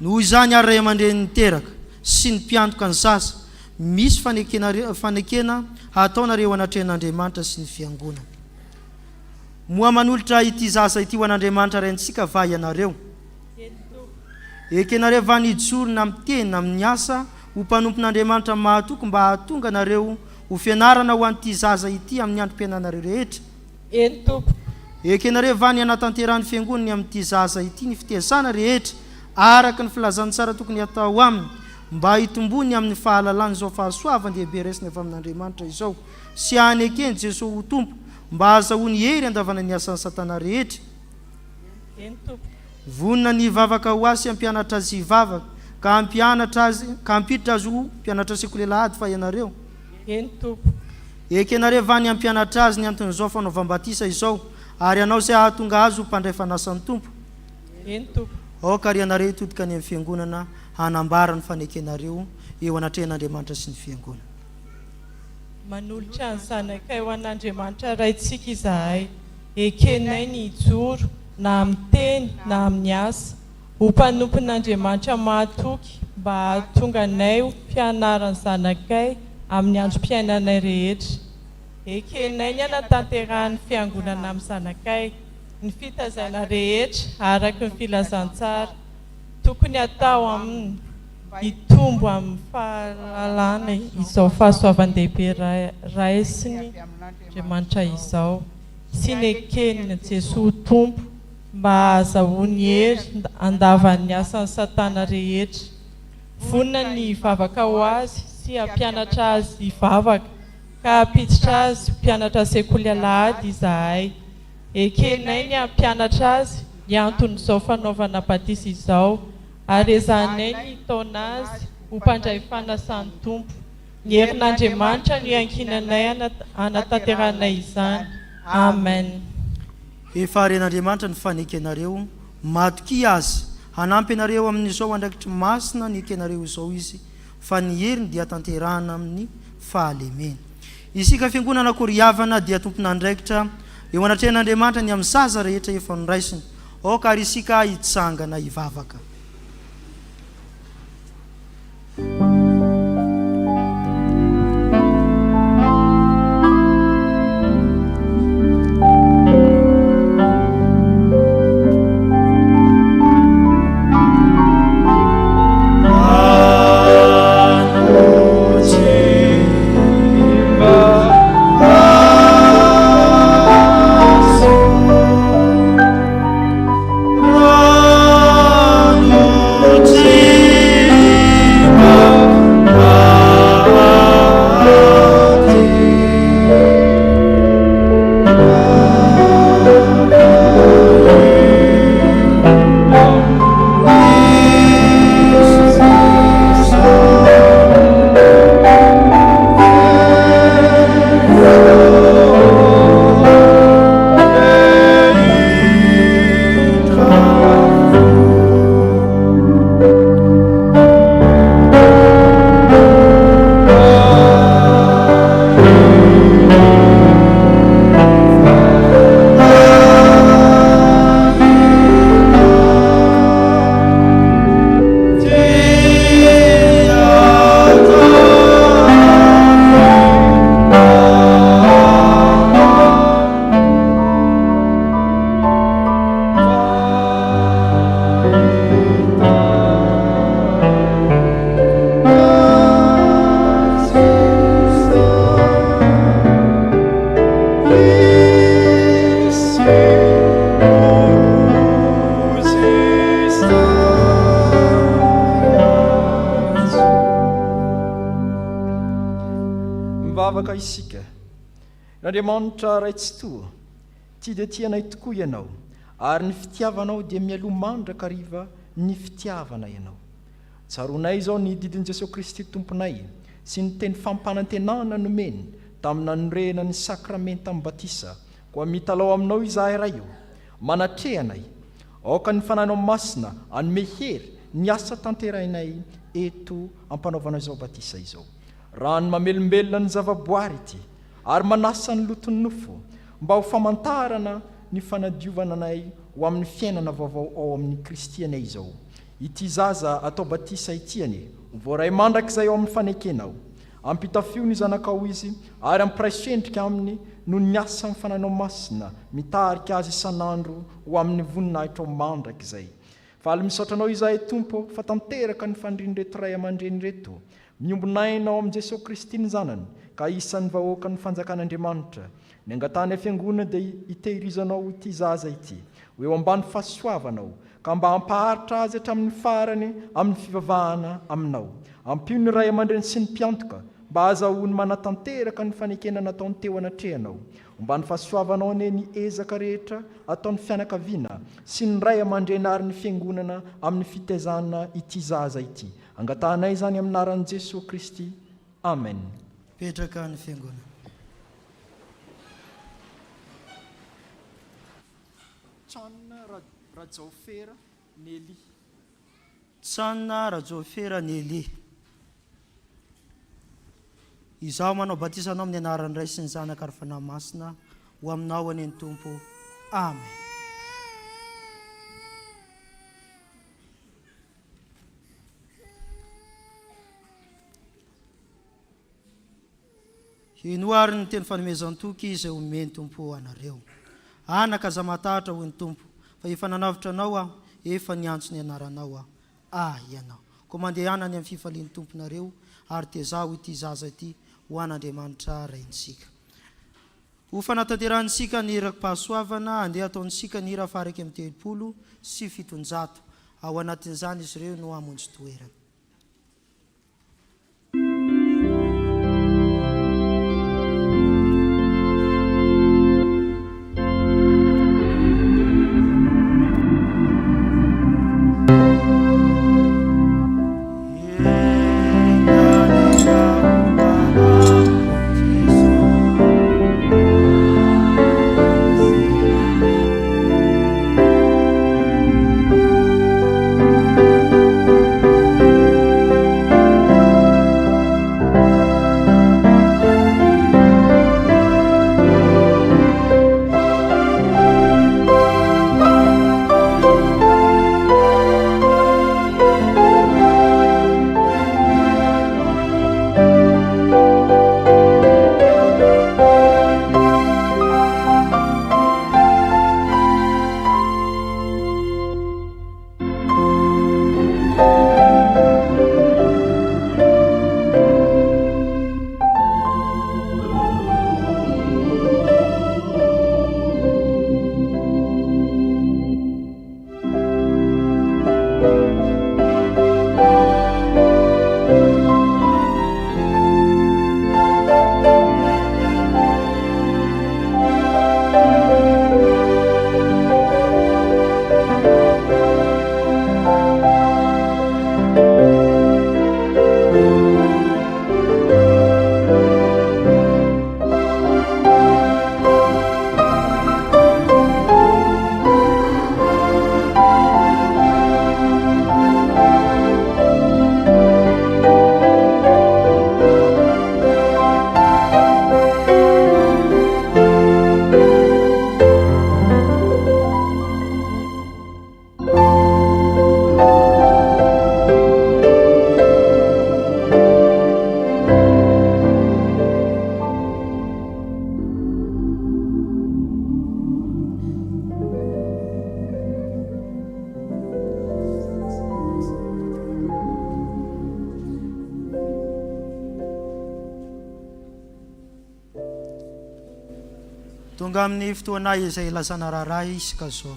Noho izany ary ray aman-dreny niteraka sy ny mpiantoka ny zaza, misy fanekena hataonareo anatrehan'Andriamanitra sy ny fiangonana. Moa manolotra ity zaza ity ho an'Andriamanitra raintsika va ianareo. Ekenareo va nijorona amin'ny teny amin'ny asa ho mpanompon'Andriamanitra mahatoky mba hahatonga nareo ho fianarana ho an'ity zaza ity amin'ny androm-piainanareo rehetra. Ekenareo va ny anatanterahany fiangonany amin'ity zaza ity ny fitezana rehetra araka ny filazany tsara tokony atao aminy, mba hitombony amin'ny fahalalany izao fahasoavan-dehibe raisiny avy amin'Andriamanitra izao, sy hanekeny Jesosy ho tompo mba azahoany hery andavana ny asan'ny Satana rehetra. Vonina ny vavaka ho azy sy hampianatra azy hivavaka, ka hampiditra azy ho mpianatra sekolelahady fa ianareo. Ekenareo va ny hampianatra azy ny anton'izao fanaovam-batisa izao, ary ianao izay ahatonga azy ho mpandray fanasan'ny Tompo. Aoka ary ianareo hitodika any amin'ny fiangonana hanambara ny fanekenareo eo anatrehan'Andriamanitra sy ny fiangonana. Manolotra ny zanakay ho an'Andriamanitra raintsika izahay, ekenay ny hijoro na amin'ny teny na amin'ny asa, ho mpanompon'Andriamanitra mahatoky mba hahatonga anay ho fianarany zanakay amin'ny androm-piainanay rehetra. Ekenay ny anatanterahany fiangonana amin'ny zanakay, ny fitazaina rehetra araka ny filazantsara tokony atao aminy hitombo amin'ny fahalalana izao fahasoavan-dehibe raisiny Andriamanitra izao, sy ny ekenina Jesosy Tompo mba azahoany hery andavan'ny asan'ny Satana rehetra. Vonina ny vavaka ho azy sy hampianatra azy hivavaka, ka hampiditra azy mpianatra sekolelahady izahay. Ekenay ny hampianatra azy ny anton'izao fanaovana batisa izao, ary ezanay ny taona azy ho mpandray fanasan'ny Tompo. Ny herin'Andriamanitra ny ankinanay anatanteranay izany. Amen. Efa haren'Andriamanitra ny fanekenareo, matoky azy hanampy anareo amin'izao andraikitry masina ny ekenareo izao izy, fa ny heriny dia tanterahana amin'ny fahalemena. Isika fiangonana Koriavana dia tompon'andraikitra eo anatrehan'Andriamanitra ny amin'ny zaza rehetra efa noraisiny. Aoka ary isika hitsangana hivavaka. Oh miavaka isika. N'Andriamanitra ray tsy toa, tia dia tianay tokoa ianao, ary ny fitiavanao dia mialoha mandraka hariva ny fitiavana ianao. Tsaronay izao ny didin' Jesosy Kristy tomponay sy ny teny fampanantenana nomeny tamina norena ny sakramenta amin'ny batisa, koa mitalao aminao izahay ray io, manatrehanay aoka ny fananao masina anome hery ny asa tanterainay eto ampanaovana izao batisa izao. Raha ny mamelombelona ny zavaboary ity ary manasa ny loton'ny nofo mba ho famantarana ny fanadiovana anay ho amin'ny fiainana vaovao ao amin'ny kristianay izao. Ity zaza atao batisa itiany voaray mandrakizay ao amin'ny fanekenao, ampitafio ny zanakao izy ary ampiray sendrika aminy no ny asa amin'ny fananao masina mitarika azy isan'andro ho amin'ny voninahitra ao mandrakizay. Faly misaotranao izahay Tompo fa tanteraka ny fandrin'reto ray aman-dreny reto, miombonainao amin'i Jesosy Kristy ny zanany ka isan'ny vahoaka ny fanjakan'Andriamanitra. Ny angatany fiangonana dia hitehirizanao ity zaza ity ho eo ambany fahasoavanao ka mba hampaharitra azy hatramin'ny farany amin'ny fivavahana aminao. Ampio ny ray aman-dreny sy ny mpiantoka mba azahoany manatanteraka ny fanekenana ataony teo anatrehanao. Mba ny fahasoavanao ane ny ezaka rehetra ataony fianakaviana sy ny ray aman-dreny ary ny fiangonana amin'ny fitaizana ity zaza ity. Angatanay izany amin'ny anaran'i Jesosy Kristy. Amen. Petraka ny fiangonana. Tsianina 𝗔𝗟𝗔𝗛𝗛 Nely. Izaho manao batisanao amin'ny anaran'ny Ray sy ny Zanaka ary Fanahy Masina ho aminao any ny Tompo. Amen. Inoary ny teny fanomezan-toky izay omeny Tompo anareo. Anaka aza matahatra hoy ny Tompo, fa efa nanavitra anao aho, efa niantso ny anaranao aho. Ianao. Koa mandeha anany amin'ny fifalian'ny Tomponareo ary tezaho ity zaza ity ho an'Andriamanitra raintsika. Ho fanatanterahnsika ny hiram-pahasoavana andeha ataontsika ny hira faraka amin'ny 370 ao anatin'izany izy ireo no hamonjy toerana. Tonga amin'ny fotoana izay lasana raharaha isika zao.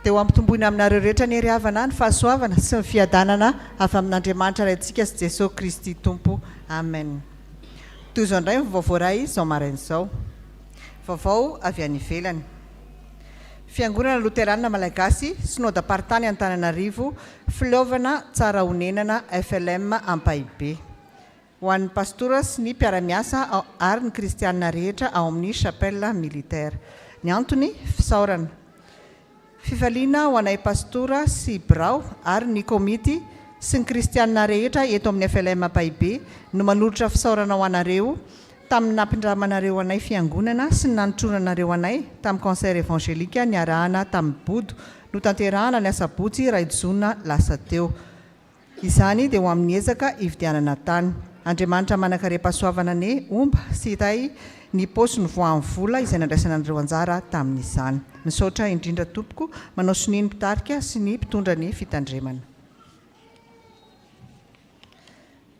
Teo ampitomboina aminareo rehetra ny riavana ny fahasoavana sy ny fiadanana avy amin'Andriamanitra raintsika sy Jesosy Kristy Tompo. Amen. Toy izao indray ny vaovao iray izao marain'izao. Vaovao avy any ivelany. Fiangonana Loterana Malagasy, Synodam-paritany Antananarivo, filaovana tsara honenana FLM Ampahibé. Ho an'ny pastora sy ny mpiara-miasa ary ny kristianina rehetra ao amin'ny chapelle militaire. Ny antony fisaorana. Fifaliana ho anay pastora sy birao ary ny komity sy ny kristianina rehetra eto amin'ny FLM Ampahibé no manolotra fisaorana ho anareo tamin'ny nampindramanareo anay fiangonana sy ny nanotronanareo anay tamin'ny concert évangélika niarahana tamin'ny Bodo no tanterahana ny asabotsy ray Jona lasa teo. Izany dia ho amin'ny ezaka ividianana tany. Andriamanitra manakarepasoavana ne omba sy hitay ny paosy ny voan'ny vola izay nandraisanandreo anjara tamin'izany. Misaotra indrindra tompoko manao sininy mpitarika sy ny mpitondra ny fitandremana.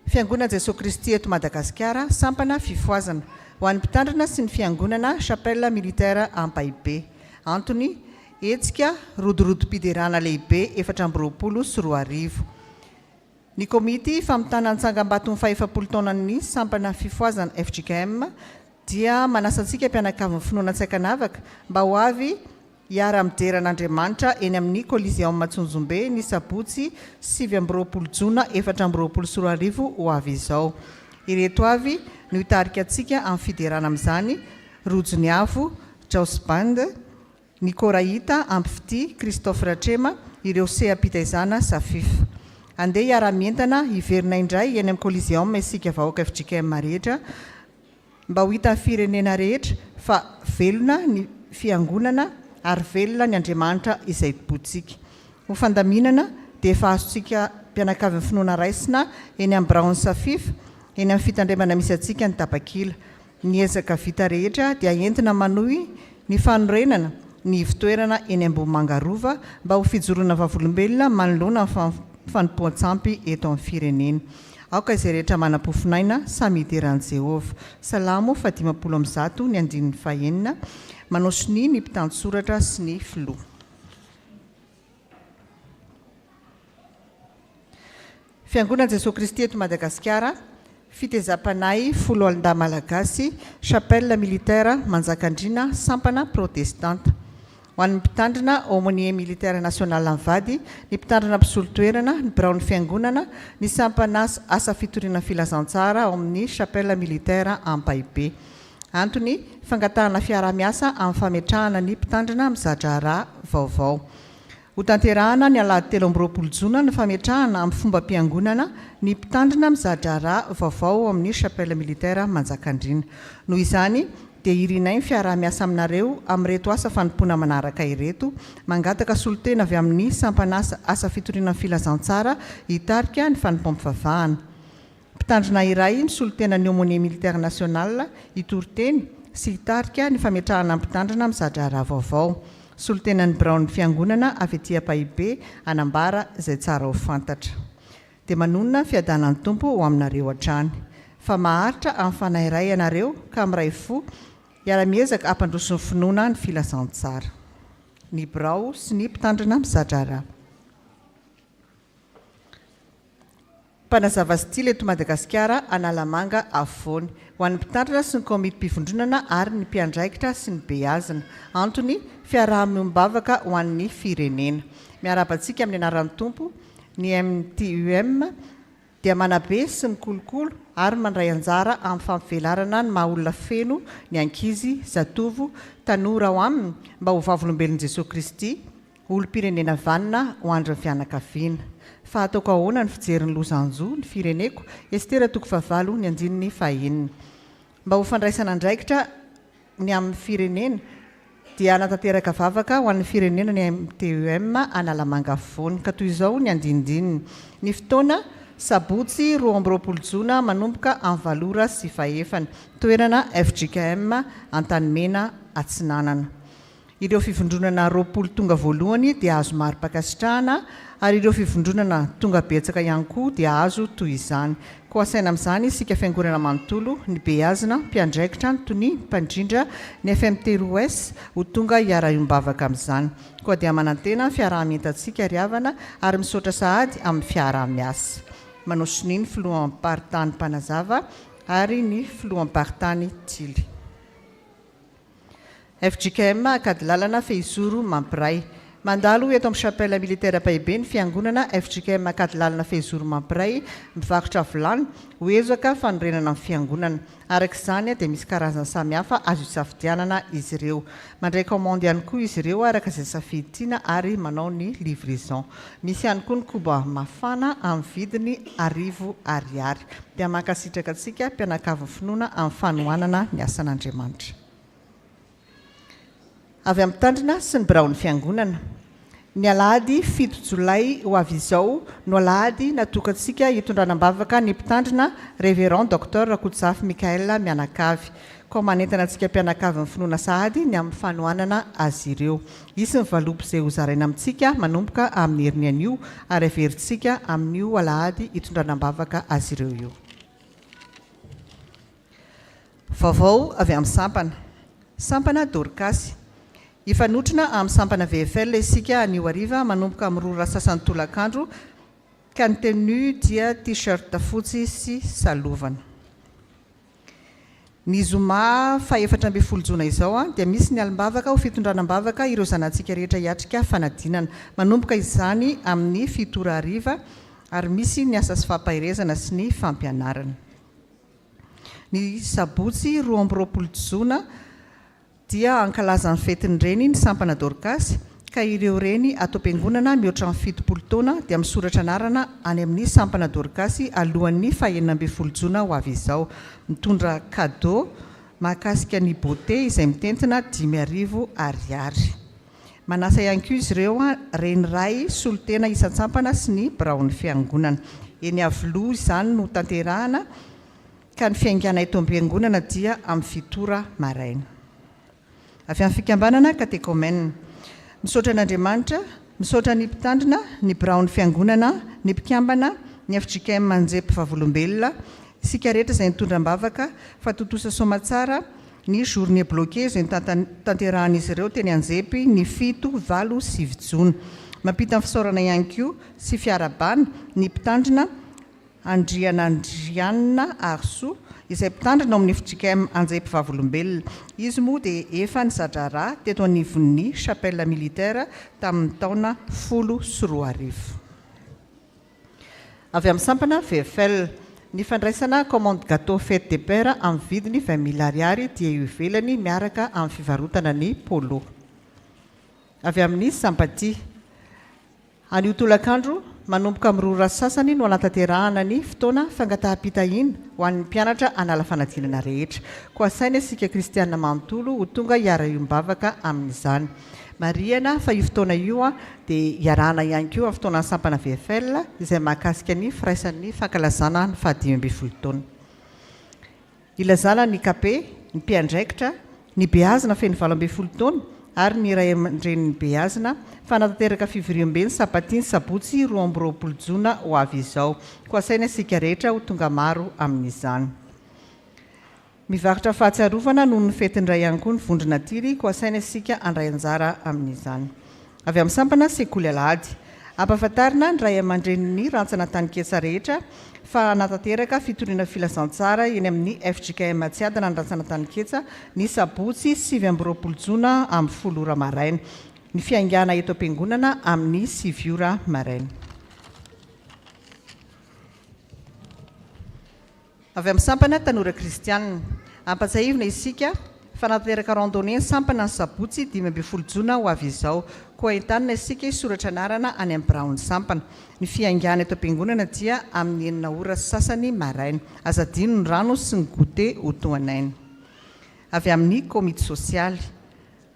Fiangonana Jesosy Kristy eto Madagasikara, sampana fifoazana ho an'ny mpitandrina sy ny fiangonana chapelle militaire Ampahibé. Antony hetsika rodorodo-piderana lehibe 420 Ny komity famitana an-tsangam-bato ny 500 taonan'ny sampana fifoazana 𝗧𝗥𝗜𝗓𝗔𝗏 dia manasantsika mpianakavy ny finoana tsaikanavaka mba ho avy hiara-mijeran'Andriamanitra eny amin'ny Coliseum Matsunjombe ny sabotsy 27 Jona 2024 ho avy izao. Ireto avy no hitarika antsika amin'ny fiderana amin'izany: Roudzoniavo, 𝗔𝗟𝗔𝗛𝗛𝗛, ny Korahita, Ampifity, Kristofra-Trema, ireo seapitaizana safif. Andeha hiara-mientana hiverina indray eny amin'ny Coliseum isika vahoaka 𝗧𝗥𝗜𝗓𝗔 rehetra mba ho hitan'ny firenena rehetra fa velona ny fiangonana ary velona ny Andriamanitra izay tobotsika. Ho fandaminana dia efa azontsika mpianakavy ny finoana raisina eny amin'ny Braon Safif, eny amin'ny fitandremana misy antsika ny Tapakila. Ny ezaka vita rehetra dia entina manohy ny fanorenana ny ivitoerana eny ambony Mangarova mba ho fijoroana vavolombelona manoloana fanompoan-tsampy eto amin'ny firenena. Aoka izay rehetra manam-pofinaina samy hiteran'i Jehovah. Salamo 50 ny andininy fahenina. Manao sini ny mpitantsoratra sy ny filoha. Fiangonana Jesosy Kristy eto Madagasikara, fitezam-panay folo alin-dahy malagasy, chapelle militaire Manjakandriana, sampana protestante. Ho an'ny mpitandrina aumônier militaire national Mivady, ny mpitandrina mpisolo-toerana, ny birao ny fiangonana, ny sampana asa fitoriana filazantsara ao amin'ny chapelle militaire Ampahibé. Antony fangatahana fiara-miasa amin'ny fametrahana ny mpitandrina amin'ny 𝗔𝗟𝗔𝗛𝗛 vaovao. Ho tanterahana ny alahady 13 Jona ny fametrahana amin'ny fomba mpiangonana ny mpitandrina amin'ny 𝗔𝗟𝗔𝗛𝗛 vaovao amin'ny chapelle militaire Manjakandriana. Noho izany dia irinay ny fiara-miasa aminareo amin'ireto asa fanompoana manaraka ireto, mangataka solotena avy amin'ny sampana asa fitoriana filazantsara hitarika ny fanompom-pivavahana. Mpitandrina iray ny solotena ny aumônier militaire national hitoriteny sy hitarika ny fametrahana mpitandrina amin'ny 𝗔𝗟𝗔𝗛𝗛 vaovao. Solotena ny birao ny fiangonana avy etỳ Ampahibé anambara izay tsara ho fantatra. Dia manonona fiadanan'ny Tompo ho aminareo hatrany. Fa maharitra amin'ny fanahy iray ianareo ka amin'iray fo hiara-miezaka hampandroso ny finoana ny filazantsara. Ny birao sy ny mpitandrina amin'ny 𝗔𝗟𝗔𝗛𝗛. Mpanazava style eto Madagasikara, Analamanga afovoany. Ho an'ny mpitandrina sy ny komity mpivondronana ary ny mpiandraikitra sy ny beazina. Antony fiaraha-miombavaka ho an'ny firenena. Miarabantsika amin'ny anaran'ny Tompo, ny MTUM dia manabe sy ny kolokolo ary mandray anjara amin'ny fampivelarana ny maha-olona feno, ny ankizy, zatovo, tanora ho aminy mba ho vavolombelon'i Jesosy Kristy, olom-pirenena vanina ho andro ny fianakaviana. Fa ataoko ahoana ny fijerin'ny lozanjo ny fireneko, Estera 9 ny andininy fahenina. Mba ho fandraisana andraikitra ny amin'ny firenena dia anatanteraka vavaka ho an'ny firenena ny MTUM Analamanga afovoany. Ka toy izao ny andinidininy. Ny fotoana sabotsy 20 Jona manomboka amin'ny valora sy 1 toerana 𝗧𝗥𝗜𝗓𝗛 Antanimena Atsinanana. Ireo fivondronana 20 tonga voalohany dia azo mari-pakasitrahana ary ireo fivondronana tonga betsaka ihany koa dia azo toy izany. Koa saina amin'izany isika fiangonana manontolo ny beazina mpiandraikitra toy ny mpandrindra ny FMT-ROS ho tonga hiara-iombavaka amin'izany. Koa dia manantena fiarahamientantsika riavana ary misaotra sahady amin'ny fiarah-miasa. Manao sininy filohampartany Mpanazava ary ny filohampartany Tily. 𝗧𝗥𝗜𝗔𝗛𝗛𝗏 Fehizoro mampiray. Mandalo eto amin'ny chapelle militaire Paibe ny fiangonana 𝗧𝗥𝗜𝗛𝗛𝗏 Fehizoro mampiray mivarotra vilany ho ezaka fanorenana amin'ny fiangonana. Araka izany dia misy karazany samihafa azo isafidianana izy ireo. Mandray commande ihany koa izy ireo araka izay safiditiana ary manao ny livraison. Misy ihany koa ny koba mafana amin'ny vidiny ₦1000. Dia mankasitraka antsika mpianakavy finoana amin'ny fanohanana ny asan'Andriamanitra. Avy amin'ny tandrina sy ny birao ny fiangonana. Ny alahady 7 Jolay ho avy izao no alahady natokantsika hitondranam-bavaka ny mpitandrina Révérend Dr 𝗧𝗥𝗜𝗡𝗜𝗏 mianakavy. Koa manentana antsika mpianakavy ny finoana sahady ny amin'ny fanohanana azy ireo. Isy ny valopy izay ho zaraina amintsika manomboka amin'ny herin'ny anio ary averintsika amin'io alahady hitondranam-bavaka azy ireo io. Vaovao avy amin'ny sampana. Sampana Dorcas. Ifanotrona amin'ny sampana VFL isika anio hariva manomboka amin'ny 2 sasany tolakandro ka ny tenue dia t-shirt fotsy sy salovana. Ny zoma fa 14 Jona izao dia misy ny alimbavaka ho fitondranam-bavaka ireo zanantsika rehetra hiatrika fanadinana manomboka izany amin'ny 7 hariva ary misy ny asa sy fampahirezana sy ny fampianarana. Ny sabotsy 20 Jona dia ankalazan'ny fetiny reny ny sampana Dorcas ka ireo reny atao am-piangonana mihoatra amin'ny 70 taona dia misoratra anarana any amin'ny sampana Dorcas alohan'ny 19 Jona ho avy izao. Mitondra cadeau mahakasika ny beauté izay mitentina ₦1000. Manasa ihany koa izy ireo reny ray solotena isan-tsampana sy ny birao ny fiangonana. Eny Avilo izany no tanterahana ka ny fiaingana eto am-piangonana dia amin'ny 7 maraina. Avy amin'ny fikambanana katekômena. Misaotra an'Andriamanitra, misaotra ny mpitandrina, ny birao ny fiangonana, ny mpikambana, ny 𝗧𝗥𝗜𝗏𝗛𝗏 isika rehetra izay nitondram-bavaka fa totosa somatsara ny journée bloquée izay tanterahan'izy ireo teny Anjepy ny 7, 8 sy 9 Jona. Mampita amin'ny fisaorana ihany koa sy fiarabana ny mpitandrina 𝗔𝗟𝗔𝗛𝗏 Arso izay mpitandrina ao amin'ny 𝗧𝗥𝗜𝗏𝗛𝗏. Izy moa dia efa nizadrara teto anivon'ny chapelle militaire tamin'ny taona 14. Avy amin'ny sampana VFL. Ny fandraisana commande gâteau fête des pères amin'ny vidiny ₦20,000 dia io ivelany miaraka amin'ny fivarotana ny polo. Avy amin'ny Sampaty. Anio tolakandro manomboka amin'ny 2 sasany no anatanterahana ny fotoana fangataham-pitahina ho an'ny mpianatra anala fanadinana rehetra. Koa saina isika kristiana manontolo ho tonga hiara-iombavaka amin'izany. Mariana fa io fotoana io dia iarahana ihany koa amin'ny fotoana sampana VFL izay mahakasika ny firaisan'ny fankalazana ny 15 taona. Ilazana ny kapé, ny mpiandraikitra, ny beazina feno 12 taona ary ny ray aman-drenin'ny beazina fa natateraka fivoriam-be ny Sampaty ny sabotsy 20 Jona ho avy izao. Koa saina isika rehetra ho tonga maro amin'izany. Mivarotra fahatsiarovana noho ny fetindray ihany koa ny vondrona tiry koa saina isika andray anjara amin'izany. Avy amin'ny sampana sekoly alahady. Ampahafantarina ny ray aman-drenin'ny rantsana tany-ketsa rehetra fa natateraka fitoriana filazantsara eny amin'ny 𝗧𝗥𝗜𝗏𝗛𝗏 ny rantsana tany-ketsa ny sabotsy 20 Jona amin'ny 10 maraina. Ny fiaingana eto am-piangonana amin'ny 9 maraina. Avy amin'ny sampana tanora kristianina. Ampatsahivina isika fa natateraka randonnée sampana ny sabotsy 15 Jona ho avy izao. Koa entanina isika isoratra anarana any amin'ny birao ny sampana. Ny fiaingana eto am-piangonana dia amin'ny 9 sasany maraina. Azadino ny rano sy ny goûter ho toanaina. Avy amin'ny komity sosialy.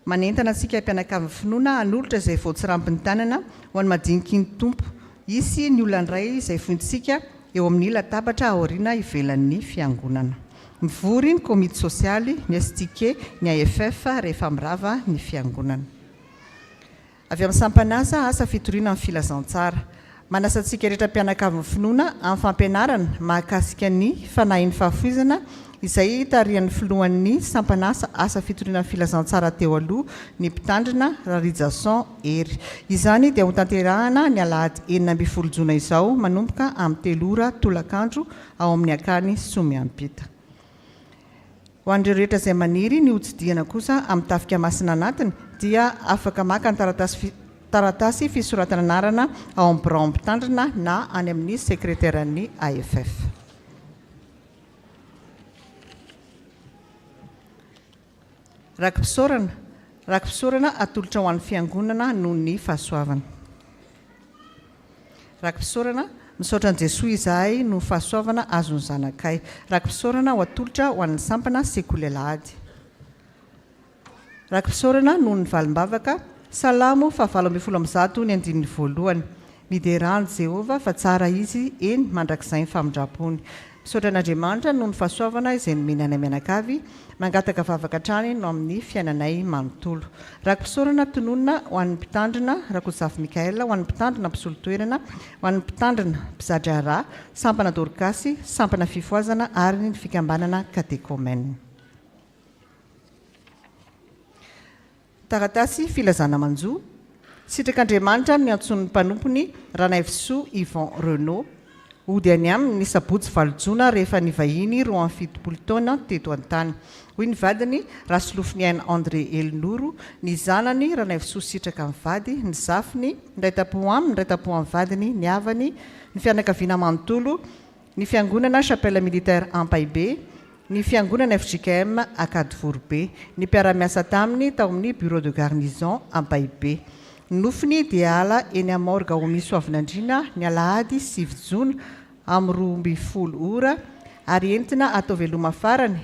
Manentana antsika mpianakavy finoana hanolotra izay voatsirambin'ny tanana ho an'ny madiniky ny Tompo. Isy ny olona iray izay fontsika eo amin'ny latabatra aoriana ivelan'ny fiangonana. mivory ny komity sosialy, ny STK, ny AFF rehefa mirava ny fiangonana. Avy amin'ny sampanaza asa fitoriana amin'ny filazantsara. Manasantsika rehetra mpianakavy finoana amin'ny fampianarana mahakasika ny fanahin'ny fahafoizana izay tarihan'ny filohan'ny sampanasa asa fitoriana amin'ny filazantsara teo aloha ny mpitandrina 𝗔𝗟𝗔𝗛𝗛𝗛. Izany dia ho tanterahana ny alahady 9 Jona izao manomboka amin'ny 3 ora tolakandro ao amin'ny akany Somiampita. Ho an'ireo rehetra izay maniry ny hotsidiana kosa amin'ny tafika masina anatiny dia afaka maka ny taratasy fisoratana anarana ao amin'ny birao mpitandrina na any amin'ny sekreteran'ny AFF. Rakim-pisaorana atolotra ho an'ny fiangonana noho ny fahasoavana. Rakim-pisaorana misaotra an'i Jesoa izahay no fahasoavana azony zanakay. Rakim-pisaorana ho atolotra ho an'ny sampana sekoly alahady. Rakim-pisaorana noho ny valim-bavaka salamo 7:1 ny andininy voalohany. Miderany Jehova fa tsara izy eny mandrakizay ny famindrapony. Misaotra an'Andriamanitra noho ny fahasoavana izay nomeny any mianakavy mangataka vavaka trany no amin'ny fiainanay manontolo. Rakim-pisaorana tononina ho an'ny mpitandrina Rakozafy Mikaela, ho an'ny mpitandrina mpisolo-toerana, ho an'ny mpitandrina mpizadra-ra, sampana Dorkasy, sampana fifoazana ary ny fikambanana katekomena. Taratasy filazana manjo. Sitrak'Andriamanitra ny antson'ny mpanompony Ranaivosoa Yvon Renaud. Ody any aminy ny sabotsy 8 Jona rehefa nivahiny roa amin'ny 70 taona teto an-tany. Hoy ny vadiny Rasolofiny aina André Elnoro, ny zanany Ranaivosoa sitraka amin'ny vady, ny zafiny ndray tapo aminy, ndray tapo amin'ny vadiny, ny havany, ny fianakaviana manontolo, ny fiangonana chapelle militaire Ampaibe, ny fiangonana 𝗧𝗥𝗜𝗡𝗜𝗧𝗘, ny mpiara-miasa taminy tao amin'ny bureau de garnison Ampaibe. Ny nofiny dia ala eny amin'ny morga ho misy hoavinandrina ny alahady 7 Jona amin'ny 12 ora ary entina atao veloma farany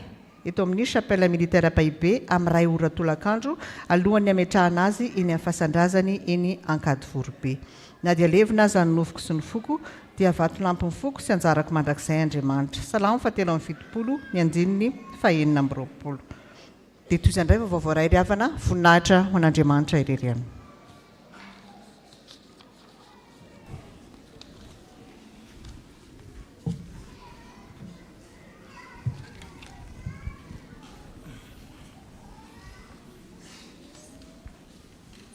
eto amin'ny chapelle militaire Ampaibe amin'ny 2 ora tolakandro alohan'ny ametrahana azy eny amin'ny fasandrazany eny Ankadivorobe. Na dia levina aza ny nofoko sy ny foko dia vatolampy ny foko sy anjarako mandrakizay Andriamanitra. Salamo 7:70 ny andininy 9:20. Dia toy izany indray vaovao iray ry-havana voninahitra ho an'Andriamanitra ireriana.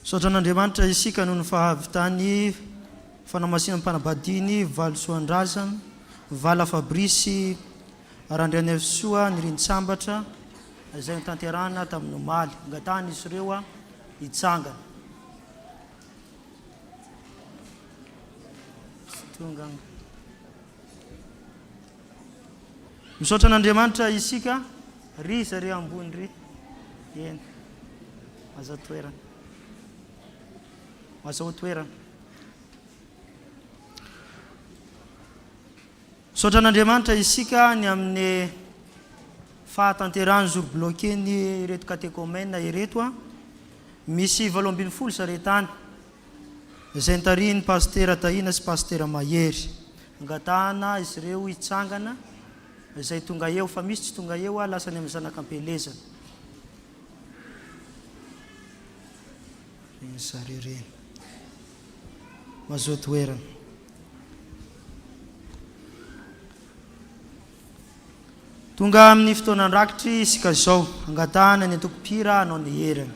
Saotra an'Andriamanitra isika noho ny fahavitany fanamasina mpanabadiny Valosoandrazana, Vala Fabrisy Arandrianaivosoa ny rintsambatra izay nitanterana tamin'ny omaly. Angatany izy ireo hitsangana. Misaotra an'Andriamanitra isika ry zareo ambony ry. Eny. Aza toerana. Aza toerana. Misaotra an'Andriamanitra isika ny amin'ny fahatanterahany jour bloqué ny ireto katekomena ireto misy 8 saretany izay nitariny pasteur Tahina sy pasteur Mahery. Angatahana izy ireo hitsangana izay tonga eo fa misy tsy tonga eo lasany amin'ny zanak'ampelezana. Sarereny. Mazoto toerana. Tonga amin'ny fotoana andrakitry isika izao angatahana ny antoko-pira anao ny herana.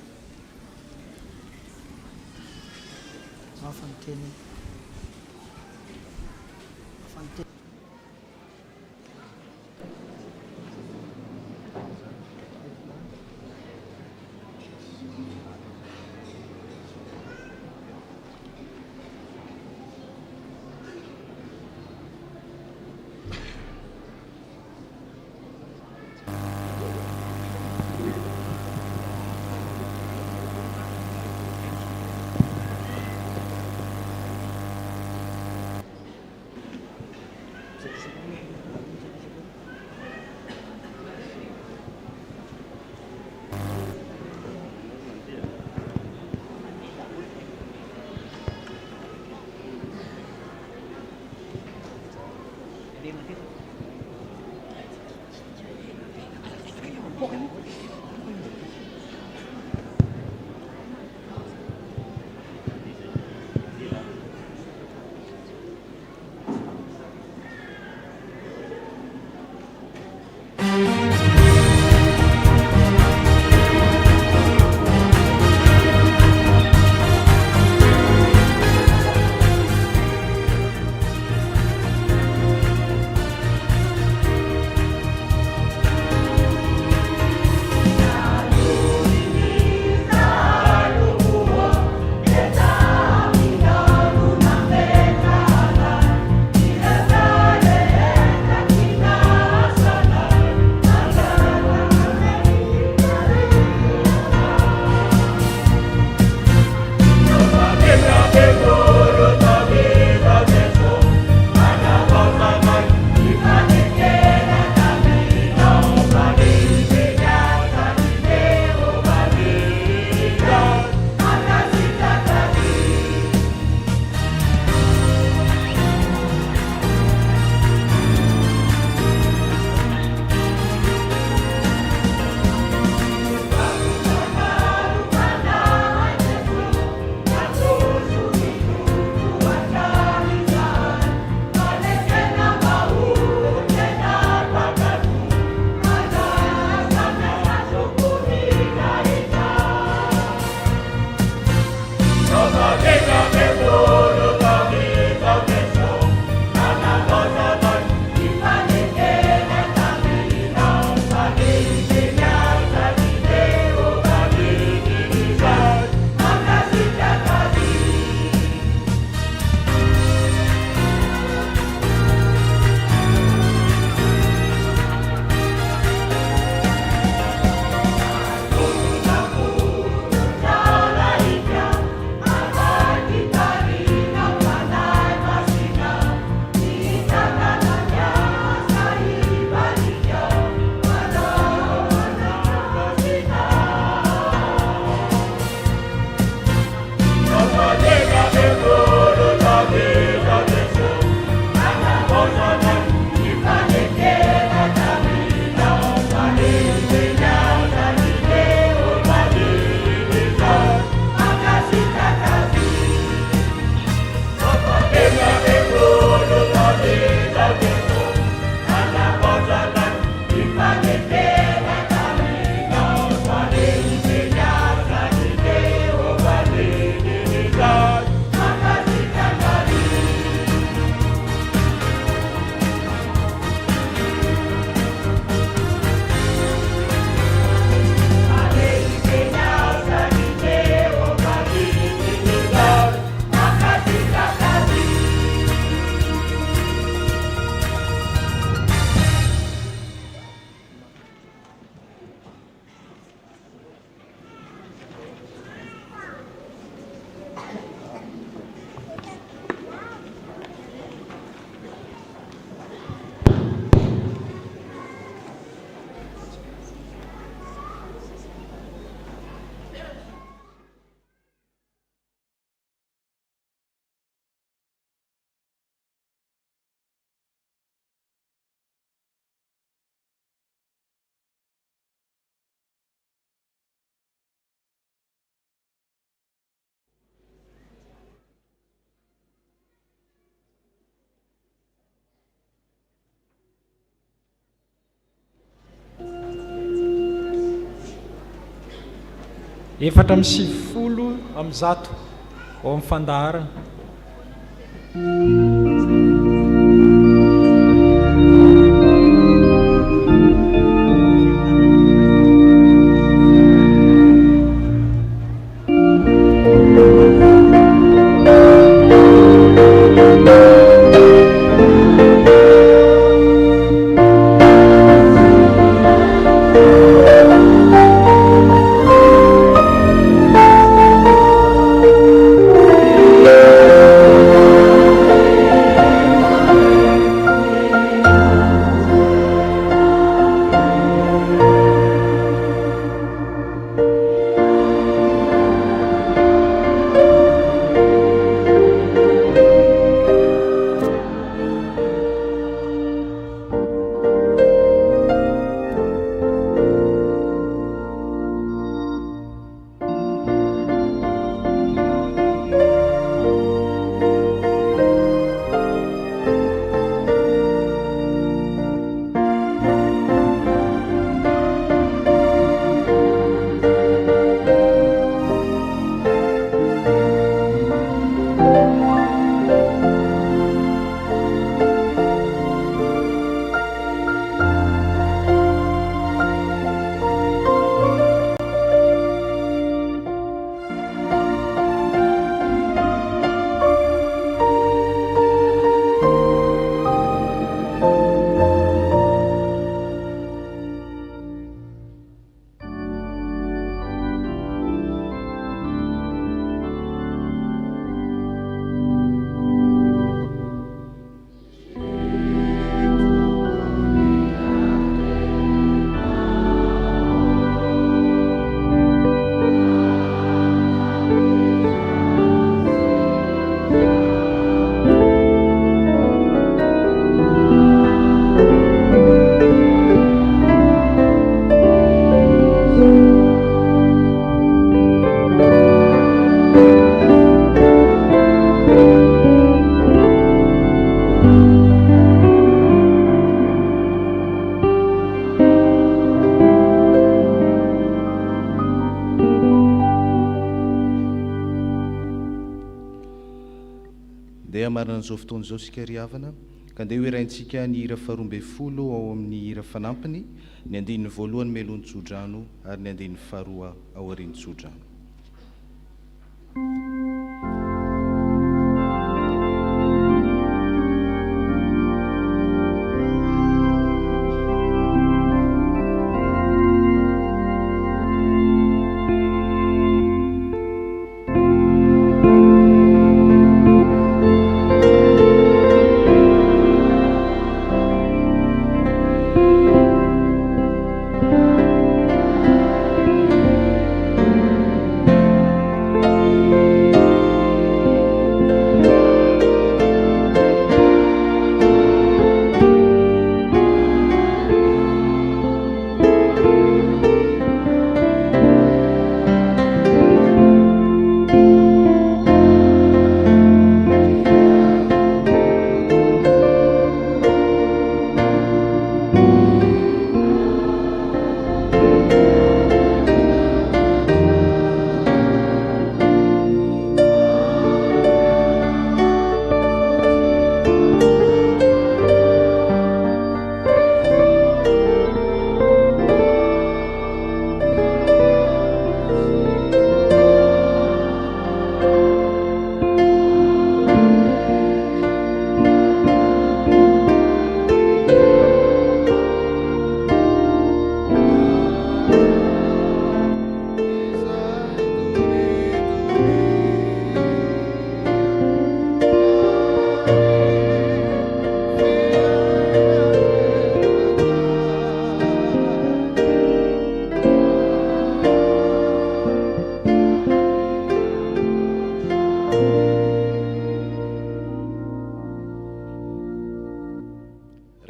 efatra amin'ny 70 amin'ny 100 ao amin'ny fandaharana. Andeha marina an'izao fotoana izao sika ry havana ka andeha hoeraintsika ny hira faharoa ambin'ny folo ao amin'ny hira fanampiny ny andininy voalohany melony tsodrano ary ny andininy faharoa ao aoriany tsodrano.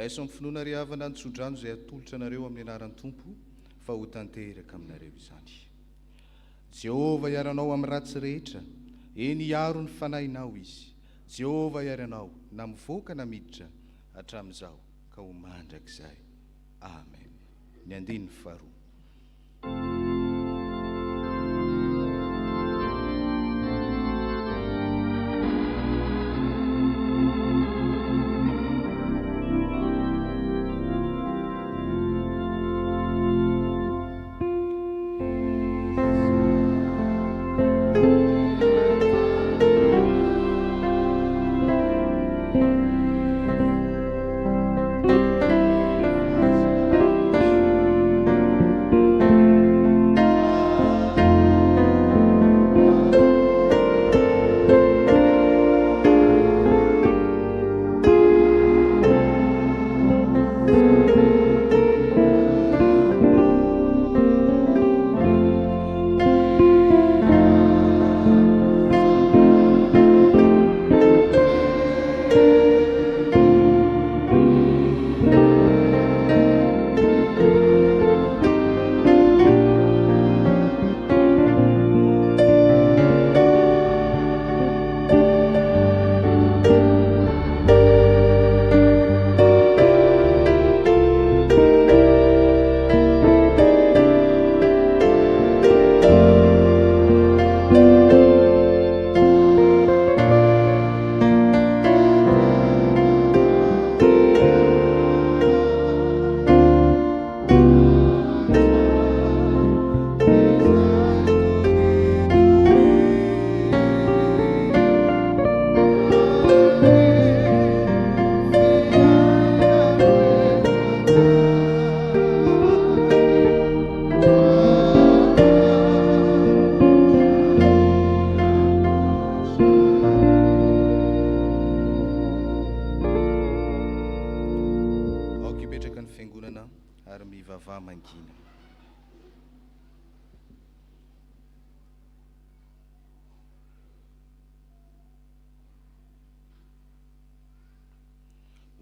Raiso amin'ny finoana ry havana ny tsodrano izay atolotra anareo amin'ny anaran'ny Tompo fa ho tanteraka aminareo izany. Jehova iaranao amin'ny ratsy rehetra, eny iaro ny fanahinao izy. Jehova iaranao na mivoaka na miditra hatramin'izao ka ho mandrakizay. Amen. Ny andininy faharoa.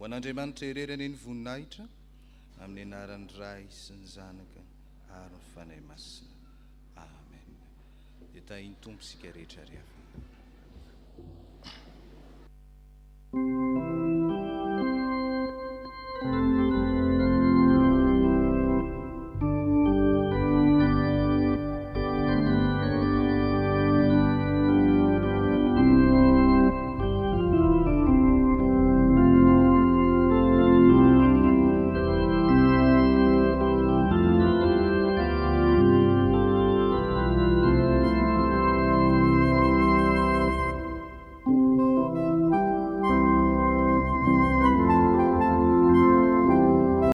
Ho an'Andriamanitra hererany ny voninahitra amin'ny anaran'ny Ray sy ny Zanaka ary ny fanahy masina. Amen. Dia tahiny Tompo sika rehetra ry havana.